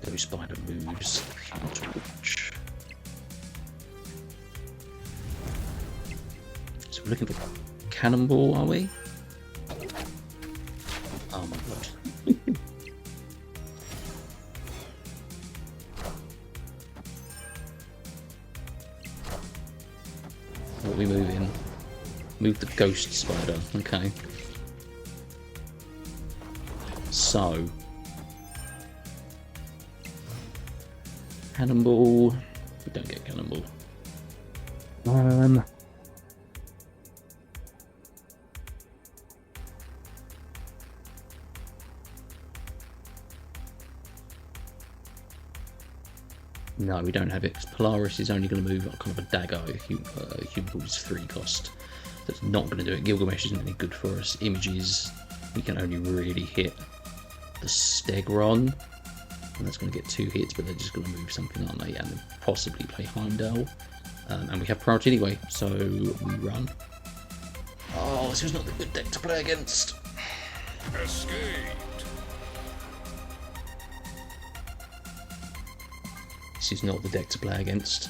Those spider moves. Human Torch. So we're looking for Cannonball, are we? Oh my god. What are we moving? Move the Ghost Spider. Okay. So. Cannonball. We don't get Cannonball. No, we don't have it. Polaris is only going to move like kind of a dagger. Human is 3 cost. That's not going to do it. Gilgamesh isn't any good for us. Images, we can only really hit the Stegron. And that's going to get 2 hits, but they're just going to move something, aren't they? And possibly play Heimdall. And we have priority anyway, so we run. Oh, this was not the good deck to play against. Escaped. This is not the deck to play against.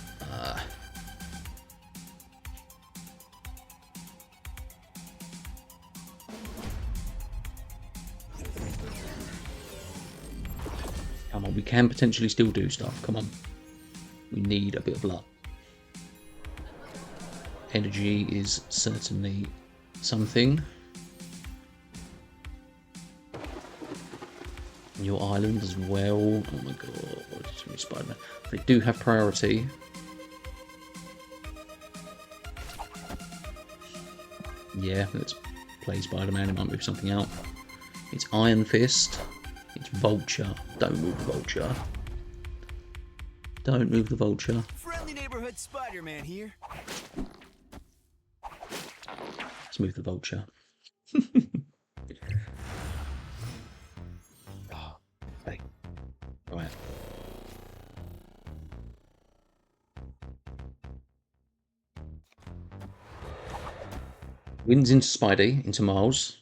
Come on, we can potentially still do stuff. Come on. We need a bit of luck. Energy is certainly something. Your island as well. Oh my god, it's really Spider-Man. They do have priority. Yeah, let's play Spider-Man. It might move something out. It's Iron Fist. It's Vulture. Don't move the Vulture. Don't move the Vulture. Friendly neighborhood Spider-Man here. Let's move the Vulture. Okay. Right. Wins into Spidey, into Miles.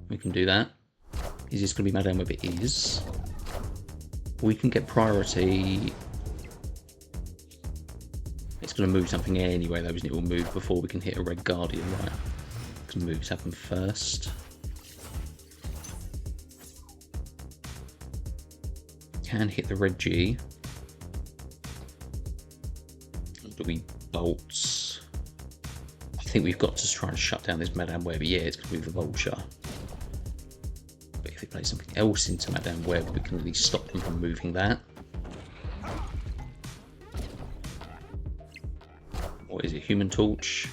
We can do that. Is this going to be Madame Web? It is. We can get priority. It's going to move something anyway, though, isn't it? We'll move before we can hit a Red Guardian, right? Because moves happen first. Can hit the Red G. Do we bolts? think we've got to try and shut down this Madame Web. Yeah, it's going to move the Vulture. But if it plays something else into Madame Web, we can at least stop them from moving that. What is it? Human Torch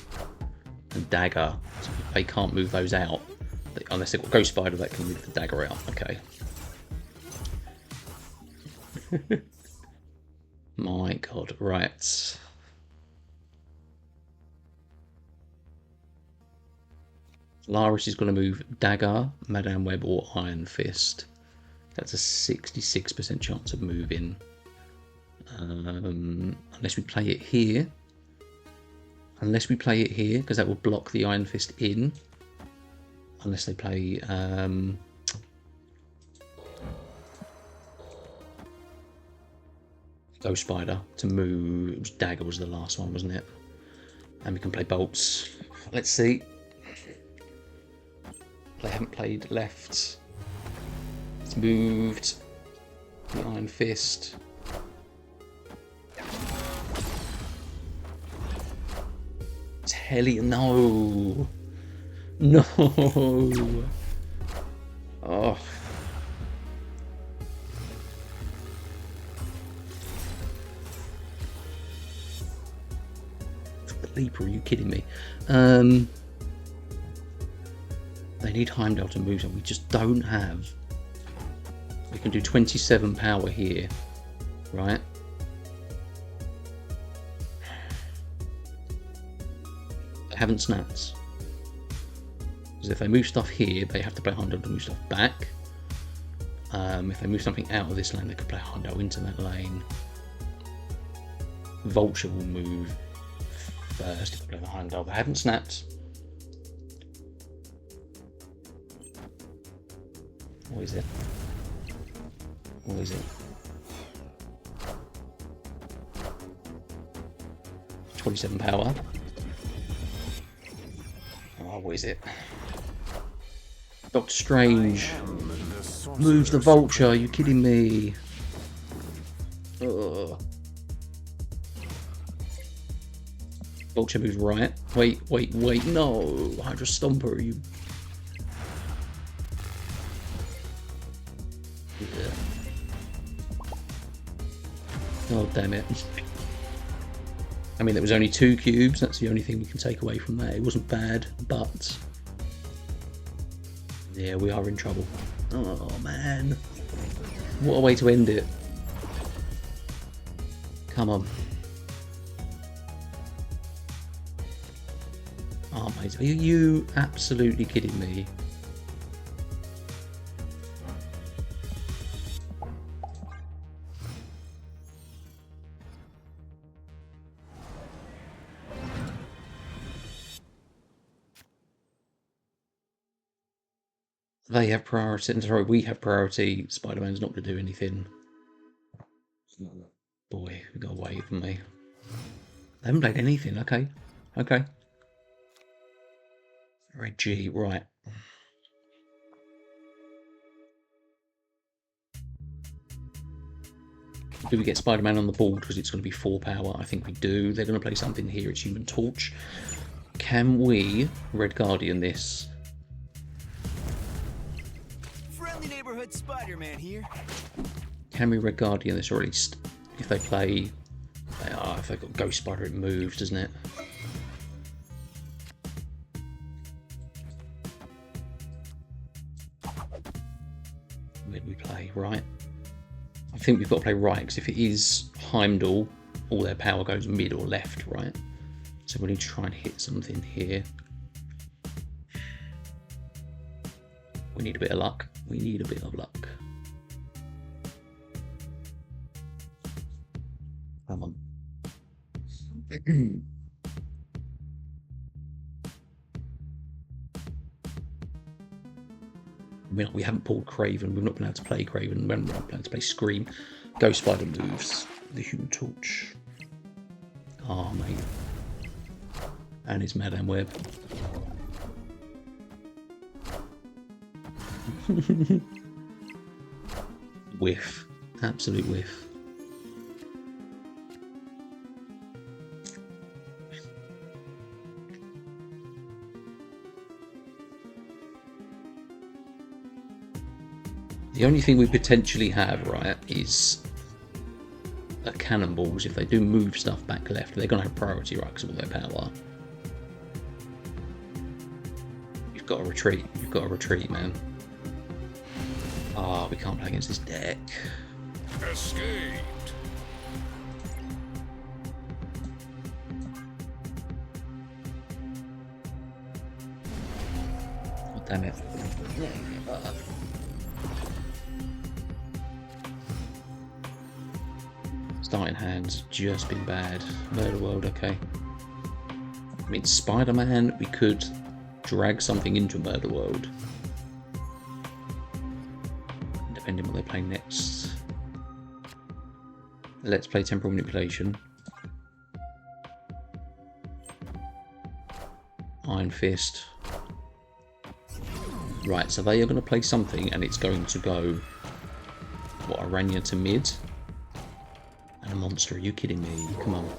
and Dagger. So they can't move those out. Unless they've got Ghost Spider that can move the Dagger out. Okay. My god, right. Laris is going to move Dagger, Madame Web, or Iron Fist. That's a 66% chance of moving. Unless we play it here. Unless we play it here, because that will block the Iron Fist in. Unless they play... Ghost Spider to move. It was Dagger was the last one, wasn't it? And we can play bolts. Let's see. They haven't played left. It's moved. The Iron Fist. Telly, no. No. Oh. Leaper, are you kidding me? They need Heimdall to move, and we just don't have. We can do 27 power here, right? They haven't snapped. Because if they move stuff here, they have to play Heimdall to move stuff back. If they move something out of this lane, they could play Heimdall into that lane. Vulture will move first if they play the Heimdall. They haven't snapped. What is it? What is it? 27 power. Oh, what is it? Doctor Strange moves the Vulture. Are you kidding me? Ugh. Vulture moves right. Wait. No! Hydra Stomper, are you... Yeah. Oh, damn it. I mean, there was only 2 cubes. That's the only thing we can take away from that. It wasn't bad, but... yeah, we are in trouble. Oh, man. What a way to end it. Come on. Oh, mate. Are you absolutely kidding me? They have priority. Sorry, we have priority. Spider-Man's not going to do anything. Boy, we got away from me. They haven't played anything. Okay. Red G, right. Do we get Spider-Man on the board because it's going to be 4 power? I think we do. They're going to play something here. It's Human Torch. Can we Red Guardian this? Friendly neighborhood Spider-Man here. Can we Red Guardian this, or at least if they play... if they've got Ghost Spider, it moves, doesn't it? Where do we play? Right. I think we've got to play right, because if it is Heimdall, all their power goes mid or left, right? So we need to try and hit something here. We need a bit of luck. We need a bit of luck. Come on. We haven't pulled Craven. We've not been able to play Craven. We haven't been able to play Scream. Ghost Spider moves. The Human Torch. Oh, mate. And his Madame Web. Whiff. Absolute whiff. The only thing we potentially have, right, is cannonballs. If they do move stuff back left, they're going to have priority, right, because of all their power. You've got to retreat. You've got to retreat, man. Ah, we can't play against this deck. Escaped. Oh, damn it. Starting hands just been bad. Murder World, okay. I mean, Spider-Man, we could drag something into Murder World. Depending on what they play next. Let's play Temporal Manipulation. Iron Fist. Right, so they are going to play something and it's going to go... What, Aranya to mid? And a monster, are you kidding me? Come on.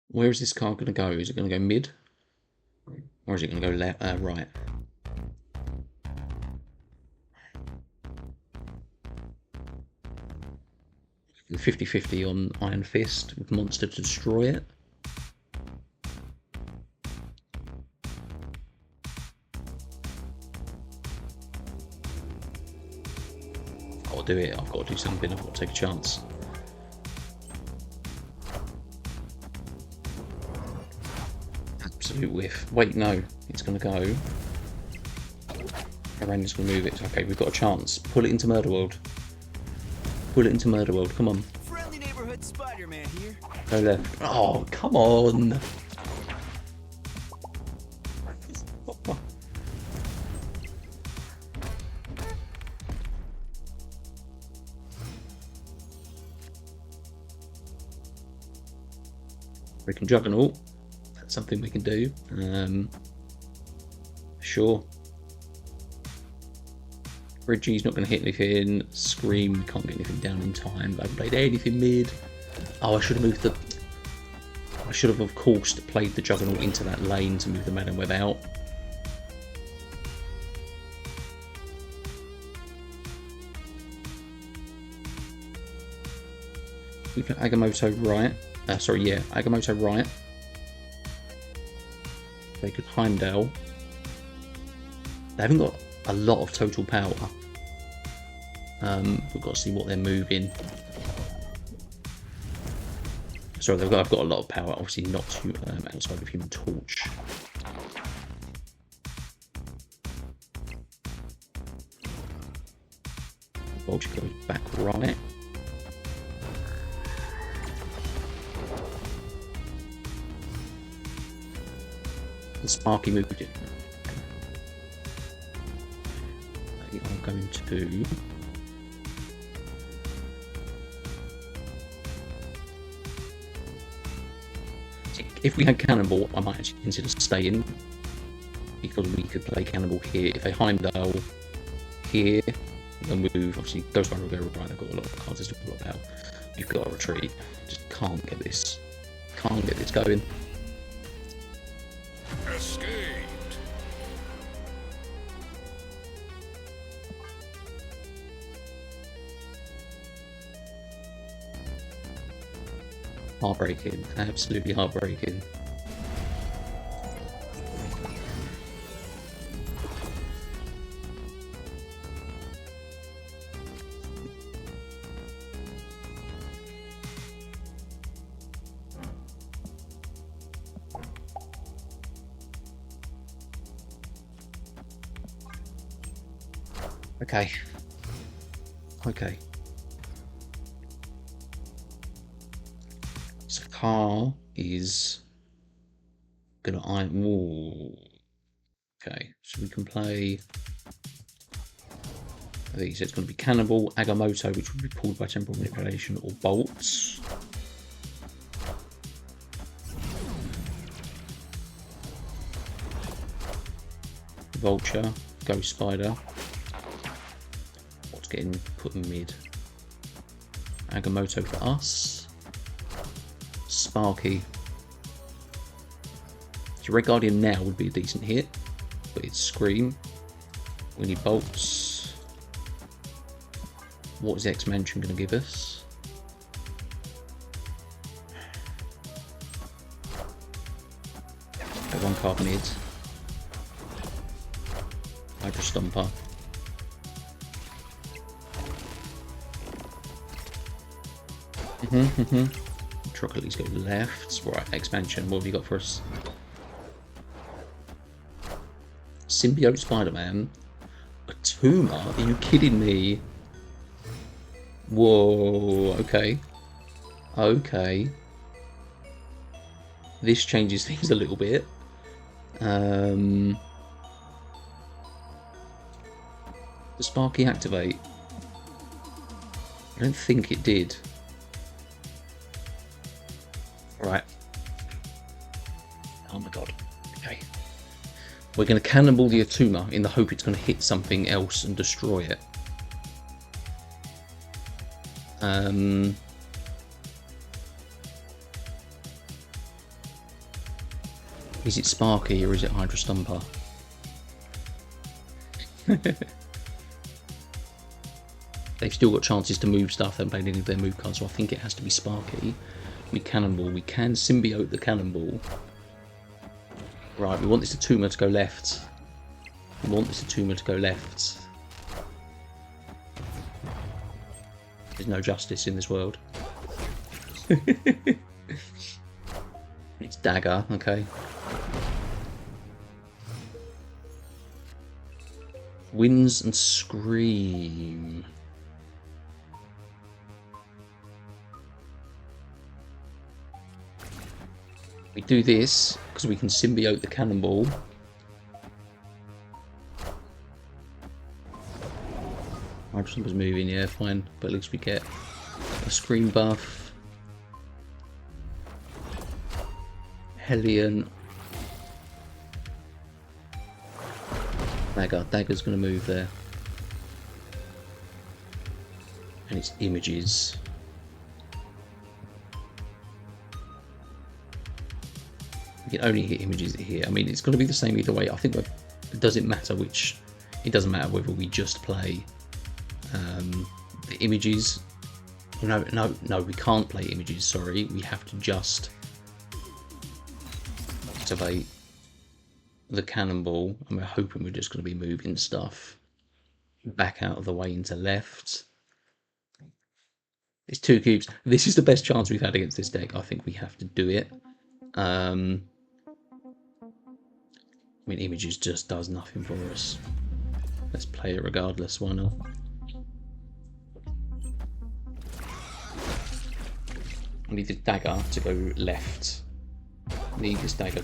Where is this card going to go? Is it going to go mid? Or is it going to go left, right? The 50-50 on Iron Fist with monster to destroy it. I've got to do it. I've got to do something. I've got to take a chance. Absolute whiff. Wait, no. It's going to go. Aranya's going to move it. Okay, we've got a chance. Pull it into Murder World. Pull it into Murder World. Come on. Friendly neighborhood Spider-Man here. Go left. Oh, come on. We can Juggernaut. That's something we can do. Sure. Reggie's not going to hit anything. Scream can't get anything down in time. I haven't played anything mid. Oh, I should have moved the... I should have, of course, played the Juggernaut into that lane to move the Madam Web out. We put Agamotto right. Sorry, yeah, Agamotto right. They could Heimdall. They haven't got a lot of total power. We've got to see what they're moving. Sorry, I've got a lot of power. Obviously, not too outside of Human Torch. Vulture goes back right. The Sparky moved it. They are going to... If we had Cannonball, I might actually consider staying, because we could play Cannonball here. If they Heimdall here, they'll move. Obviously, Ghost Rider will go right. They've got a lot of cards to pull up out. You've got to retreat. Just can't get this. Can't get this going. Escaped. Heartbreaking. Absolutely heartbreaking. Okay. Okay. So Carl is gonna iron. Ooh. Okay, so we can play these. It's going to be Cannibal, Agamotto, which will be pulled by Temporal Manipulation, or Bolts. Vulture, Ghost Spider. getting put in mid. Agamotto for us. Sparky. So Red Guardian now would be a decent hit, but it's Scream. We need bolts. What is X-Mansion going to give us? Okay, one card mid. Hydra Stomper. Truck at least go left. Right, Expansion. What have you got for us? Symbiote Spider-Man. A Tuma? Are you kidding me? Whoa, okay. Okay. This changes things a little bit. Does Sparky activate? I don't think it did. Right. Oh my god. Okay. We're going to cannonball the Atuma in the hope it's going to hit something else and destroy it. Is it Sparky or is it Hydra Stomper? They've still got chances to move stuff. They haven't played any of their move cards, so I think it has to be Sparky. We cannonball. We can symbiote the cannonball. Right, we want this Atuma to go left. We want this Atuma to go left. There's no justice in this world. It's Dagger, okay. Winds and Scream. We do this because we can symbiote the cannonball. Hydra was moving, yeah, fine. But at least we get a Scream buff. Hellion. Dagger. Dagger's going to move there. And it's images. We can only hit images here. I mean, it's going to be the same either way. I think it doesn't matter which. It doesn't matter whether we just play the images. No, we can't play images. Sorry, we have to just activate the cannonball, and we're hoping we're just going to be moving stuff back out of the way into left. It's 2 cubes. This is the best chance we've had against this deck. I think we have to do it. I mean, images just does nothing for us. Let's play it regardless. Why not? I need this dagger to go left. I need this dagger.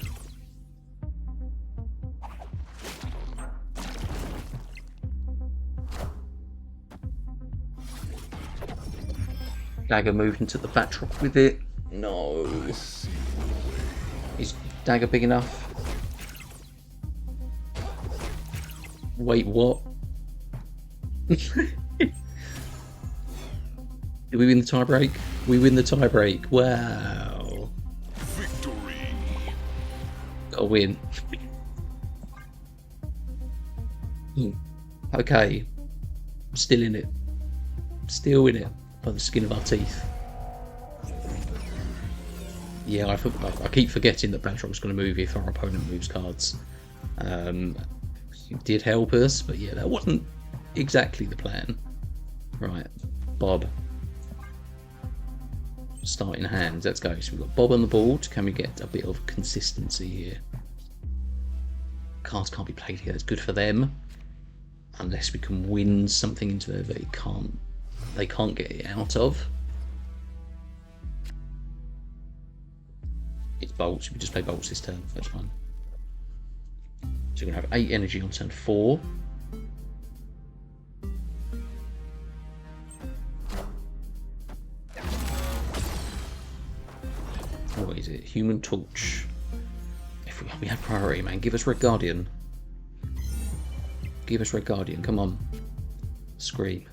Dagger moved into the backdrop with it. No. Is dagger big enough? Wait, what? Did we win the tiebreak? We win the tiebreak. Wow. Victory. Got a win. Okay. I'm still in it. Still in it. By the skin of our teeth. Yeah, I keep forgetting that Backdrop's going to move if our opponent moves cards. It did help us, but yeah, that wasn't exactly the plan. Right, Bob. Starting hands, let's go. So we've got Bob on the board. Can we get a bit of consistency here? Cards can't be played here, that's good for them. Unless we can win something into there that they can't get it out of. It's bolts. We just play bolts this turn. That's fine. So we're going to have 8 energy on turn 4. What is it? Human Torch. If we have priority, man. Give us Red Guardian. Give us Red Guardian. Come on. Scream.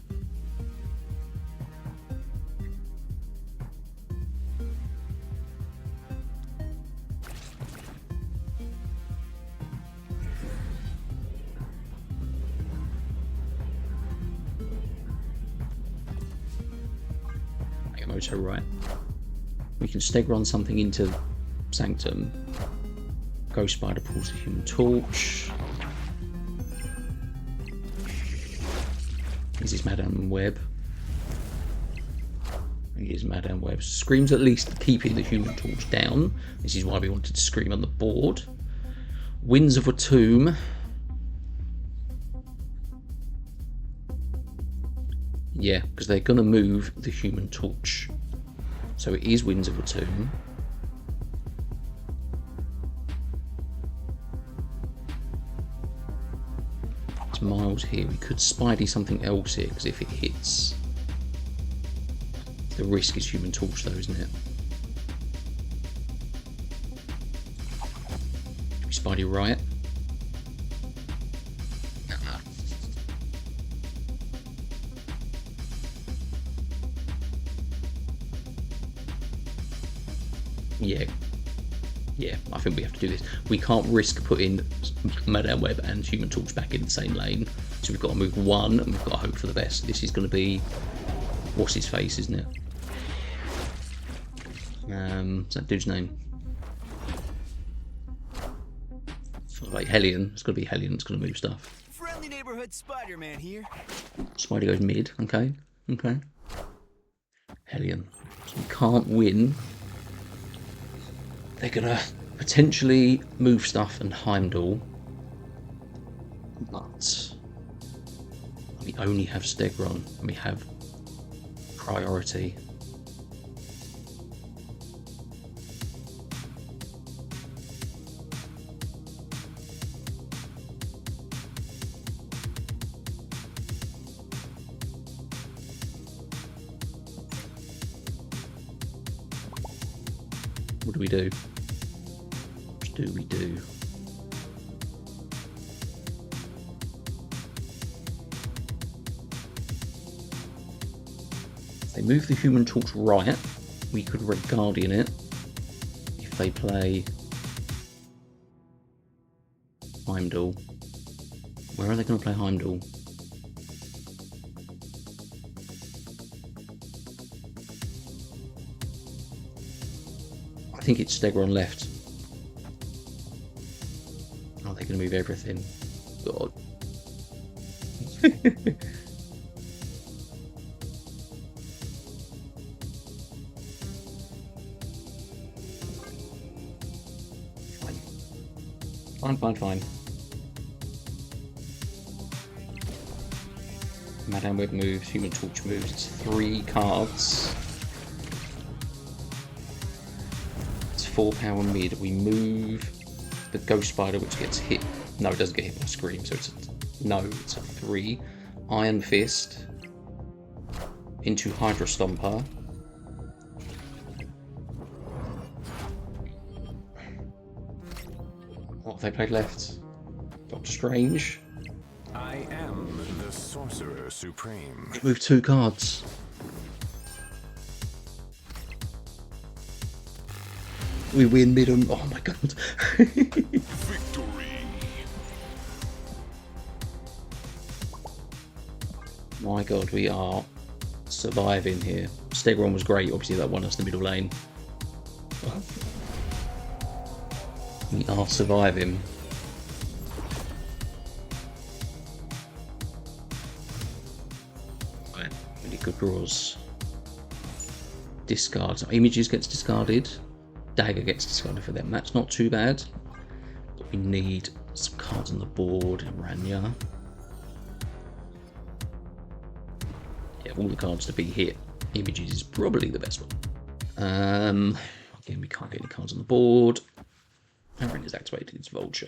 Moto, right. We can Stegron something into Sanctum. Ghost Spider pulls a Human Torch. Is this Madame Web? It is Madame Web. Scream's at least keeping the Human Torch down. This is why we wanted to Scream on the board. Winds of a Tomb. Yeah, because they're going to move the Human Torch. So it is Winds of a Tomb. It's Miles here. We could Spidey something else here, because if it hits... The risk is Human Torch though, isn't it? Spidey right. Yeah, I think we have to do this. We can't risk putting Madame Web and Human Torch back in the same lane. So we've got to move one and we've got to hope for the best. This is going to be... What's his face, isn't it? What's that dude's name? Like Hellion. It's got to be Hellion that's going to move stuff. Friendly neighborhood Spider-Man here. Spidey goes mid. Okay. Hellion. So we can't win. They're going to potentially move stuff and Heimdall. But we only have Stegron and we have priority. What do we do? What do we do? If they move the Human Torch right, we could Red Guardian it. If they play Heimdall, where are they going to play Heimdall? I think it's Stegron left. Oh, they're going to move everything. God. Fine. Madame Web moves, Human Torch moves. It's 3 cards. 4 power mid. We move the Ghost Spider, which gets hit. No, it doesn't get hit by Scream, so it's a 3. Iron Fist into Hydra Stomper. What have they played left? Doctor Strange. I am the Sorcerer Supreme. Move 2 cards. We win mid and... Oh my god. Victory. My god, we are surviving here. Stegron was great, obviously that won us the middle lane. We are surviving. Right, really good draws. Discards. Images gets discarded. Dagger gets discarded for them. That's not too bad. But we need some cards on the board. Rania. Yeah, all the cards to be hit. Images is probably the best one. Again, we can't get any cards on the board. Aaron has activated its Vulture.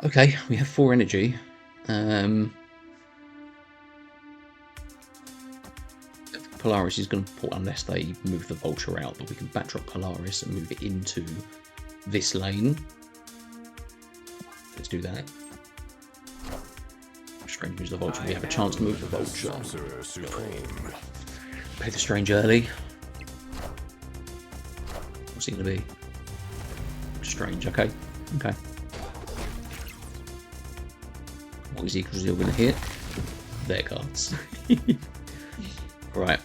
Okay, we have 4 energy. Polaris is going to port unless they move the Vulture out, but we can backdrop Polaris and move it into this lane. Let's do that. Strange moves the Vulture. We have a chance to move the Vulture. Sorcerer Supreme. Pay the Strange early. What's he going to be? Strange, okay. Okay. What is he still going to hit? Their cards. Right.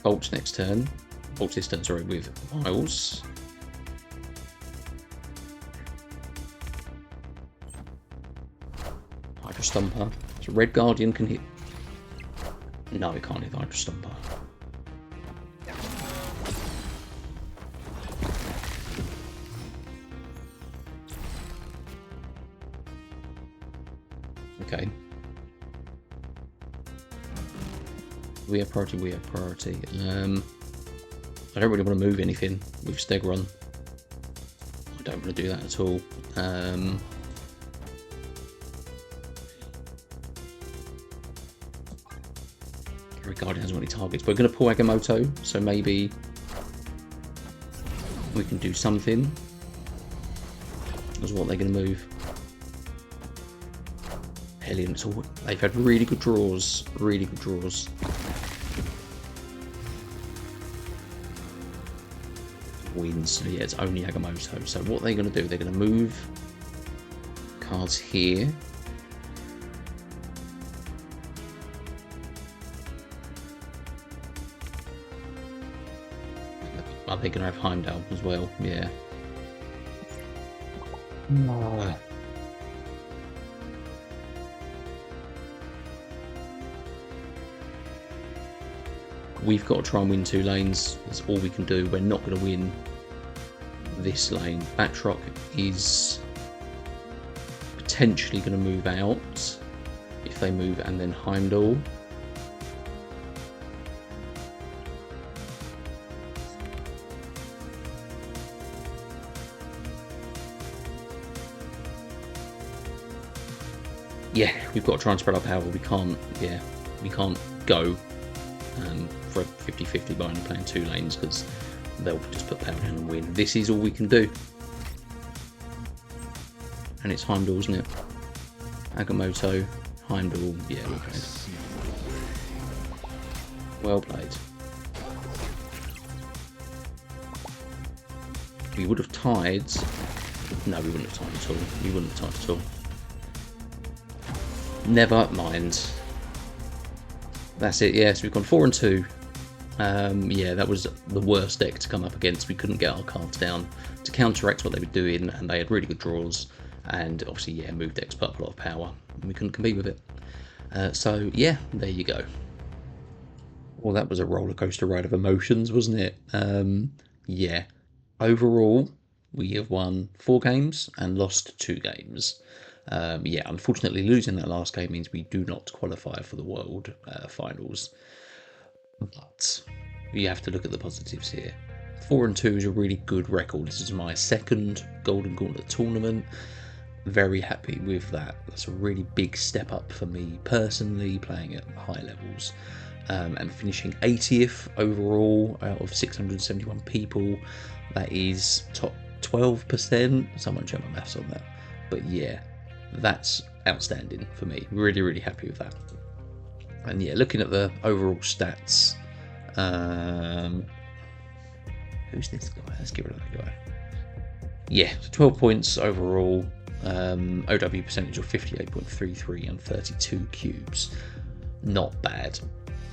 Bolt's next turn. Bolt's this turn, sorry, with Miles. Hydra Stomper. So Red Guardian can hit. No, it can't hit Hydra Stomper. Okay. We have priority, we have priority. I don't really want to move anything with Stegron. I don't want to do that at all. Guardian hasn't got any targets, but we're going to pull Agamotto, so maybe we can do something. That's what they're going to move. Hellion, it's all, they've had really good draws. Really good draws. Wins, so yeah, it's only Agamotto. So what they're going to do, they're going to move cards here. Are they going to have Heimdall as well? Yeah. No. We've got to try and win 2 lanes. That's all we can do. We're not going to win this lane. Batroc is potentially going to move out if they move, and then Heimdall. Yeah, we've got to try and spread our power. We can't, yeah, we can't go for a 50-50 by only playing 2 lanes, because they'll just put power down and win. This is all we can do. And it's Heimdall, isn't it? Agamotto, Heimdall, yeah, well played. Well played. We would have tied. No, we wouldn't have tied at all. We wouldn't have tied at all. Never mind. That's it, yes, we've gone 4 and 2. Yeah, that was the worst deck to come up against. We couldn't get our cards down to counteract what they were doing, and they had really good draws. And obviously, yeah, move decks put up a lot of power, and we couldn't compete with it. So, yeah, there you go. Well, that was a roller coaster ride of emotions, wasn't it? Yeah. Overall, we have won 4 games and lost 2 games. Yeah, unfortunately, losing that last game means we do not qualify for the World Finals. But you have to look at the positives here. 4 and 2 is a really good record. This is my 2nd Golden Gauntlet tournament. Very happy with that. That's a really big step up for me personally, playing at high levels. And finishing 80th overall out of 671 people. That is top 12%. Someone check my maths on that. But yeah, that's outstanding for me. Really, really happy with that. And yeah, looking at the overall stats, who's this guy? Let's get rid of that guy. Yeah, so 12 points overall, OW percentage of 58.33 and 32 cubes. Not bad.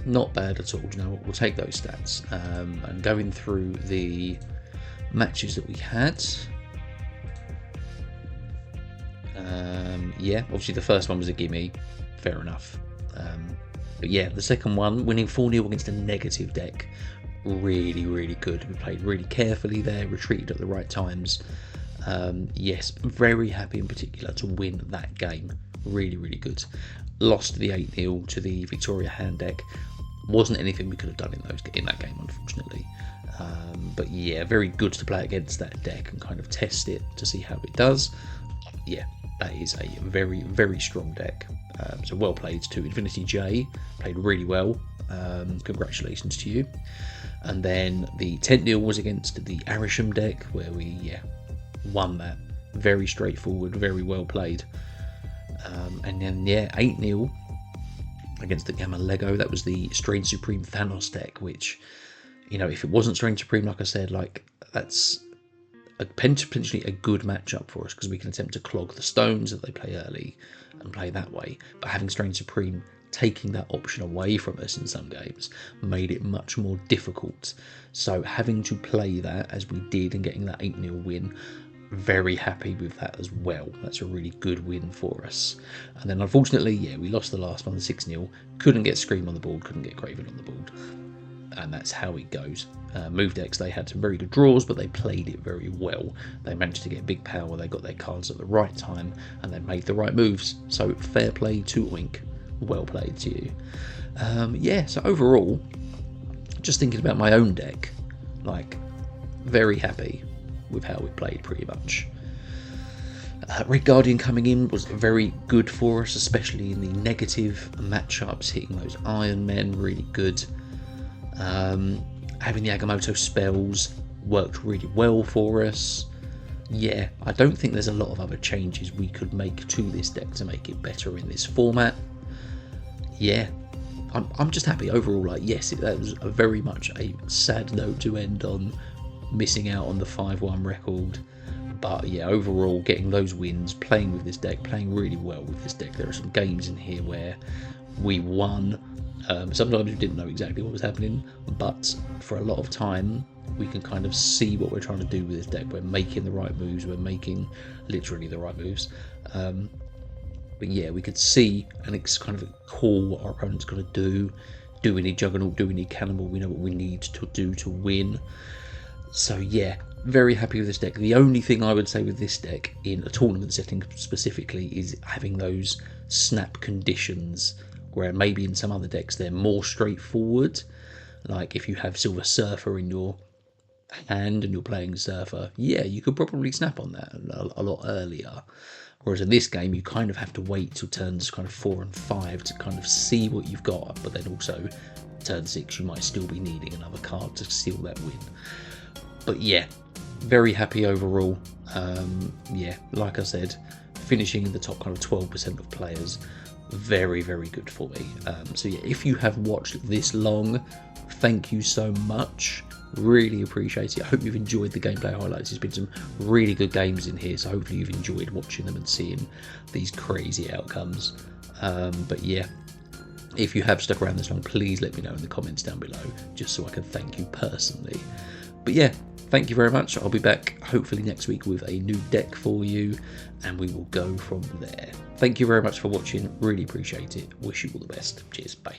Not bad at all. Do you know what? We'll take those stats. And going through the matches that we had. Yeah, obviously the first one was a gimme. Fair enough. But yeah, the second one, winning 4-0 against a negative deck. Really, really good. We played really carefully there, retreated at the right times. Yes, very happy in particular to win that game. Really, really good. Lost the 8-0 to the Victoria hand deck. Wasn't anything we could have done in that game, unfortunately. But yeah, very good to play against that deck and kind of test it to see how it does. Yeah, that is a very, very strong deck. So well played to Infinity J, played really well. Congratulations to you. And then the 10-0 was against the Arishem deck, where we won that. Very straightforward, very well played. And then 8-0 against the Gamma Lego. That was the Strange Supreme Thanos deck, which, you know, if it wasn't Strange Supreme, like I said, like that's potentially a good matchup for us, because we can attempt to clog the stones that they play early and play that way. But having Strange Supreme taking that option away from us in some games made it much more difficult. So having to play that as we did and getting that 8-0 win, very happy with that as well. That's a really good win for us. And then unfortunately, we lost the last one, 6-0. Couldn't get Scream on the board, couldn't get Craven on the board. And that's how it goes. Move decks, they had some very good draws, but they played it very well. They managed to get big power, they got their cards at the right time, and they made the right moves. So fair play to Oink. Well played to you. So overall, just thinking about my own deck, like, very happy with how we played, pretty much. Red Guardian coming in was very good for us, especially in the negative matchups, hitting those Iron Men, really good. Having the Agamotto spells worked really well for us. I don't think there's a lot of other changes we could make to this deck to make it better in this format. I'm just happy overall. Like, yes, that was very much a sad note to end on, missing out on the 5-1 record. But overall, getting those wins, playing with this deck, playing really well with this deck. There are some games in here where we won. Sometimes we didn't know exactly what was happening, but for a lot of time, we can kind of see what we're trying to do with this deck. We're making the right moves. We're making literally the right moves. But we could see and it's kind of call what our opponent's going to do. Do we need Juggernaut? Do we need Cannibal? We know what we need to do to win. So very happy with this deck. The only thing I would say with this deck in a tournament setting specifically is having those snap conditions, where maybe in some other decks they're more straightforward. Like if you have Silver Surfer in your hand and you're playing Surfer, you could probably snap on that a lot earlier. Whereas in this game, you kind of have to wait till turns kind of 4 and 5 to kind of see what you've got. But then also, turn 6, you might still be needing another card to seal that win. But very happy overall. Like I said, finishing in the top kind of 12% of players, very, very good for me. If you have watched this long, thank you so much. Really appreciate it. I hope you've enjoyed the gameplay highlights. There's been some really good games in here, so hopefully you've enjoyed watching them and seeing these crazy outcomes. If you have stuck around this long, please let me know in the comments down below, just so I can thank you personally. But thank you very much. I'll be back hopefully next week with a new deck for you, and we will go from there. Thank you very much for watching. Really appreciate it. Wish you all the best. Cheers. Bye.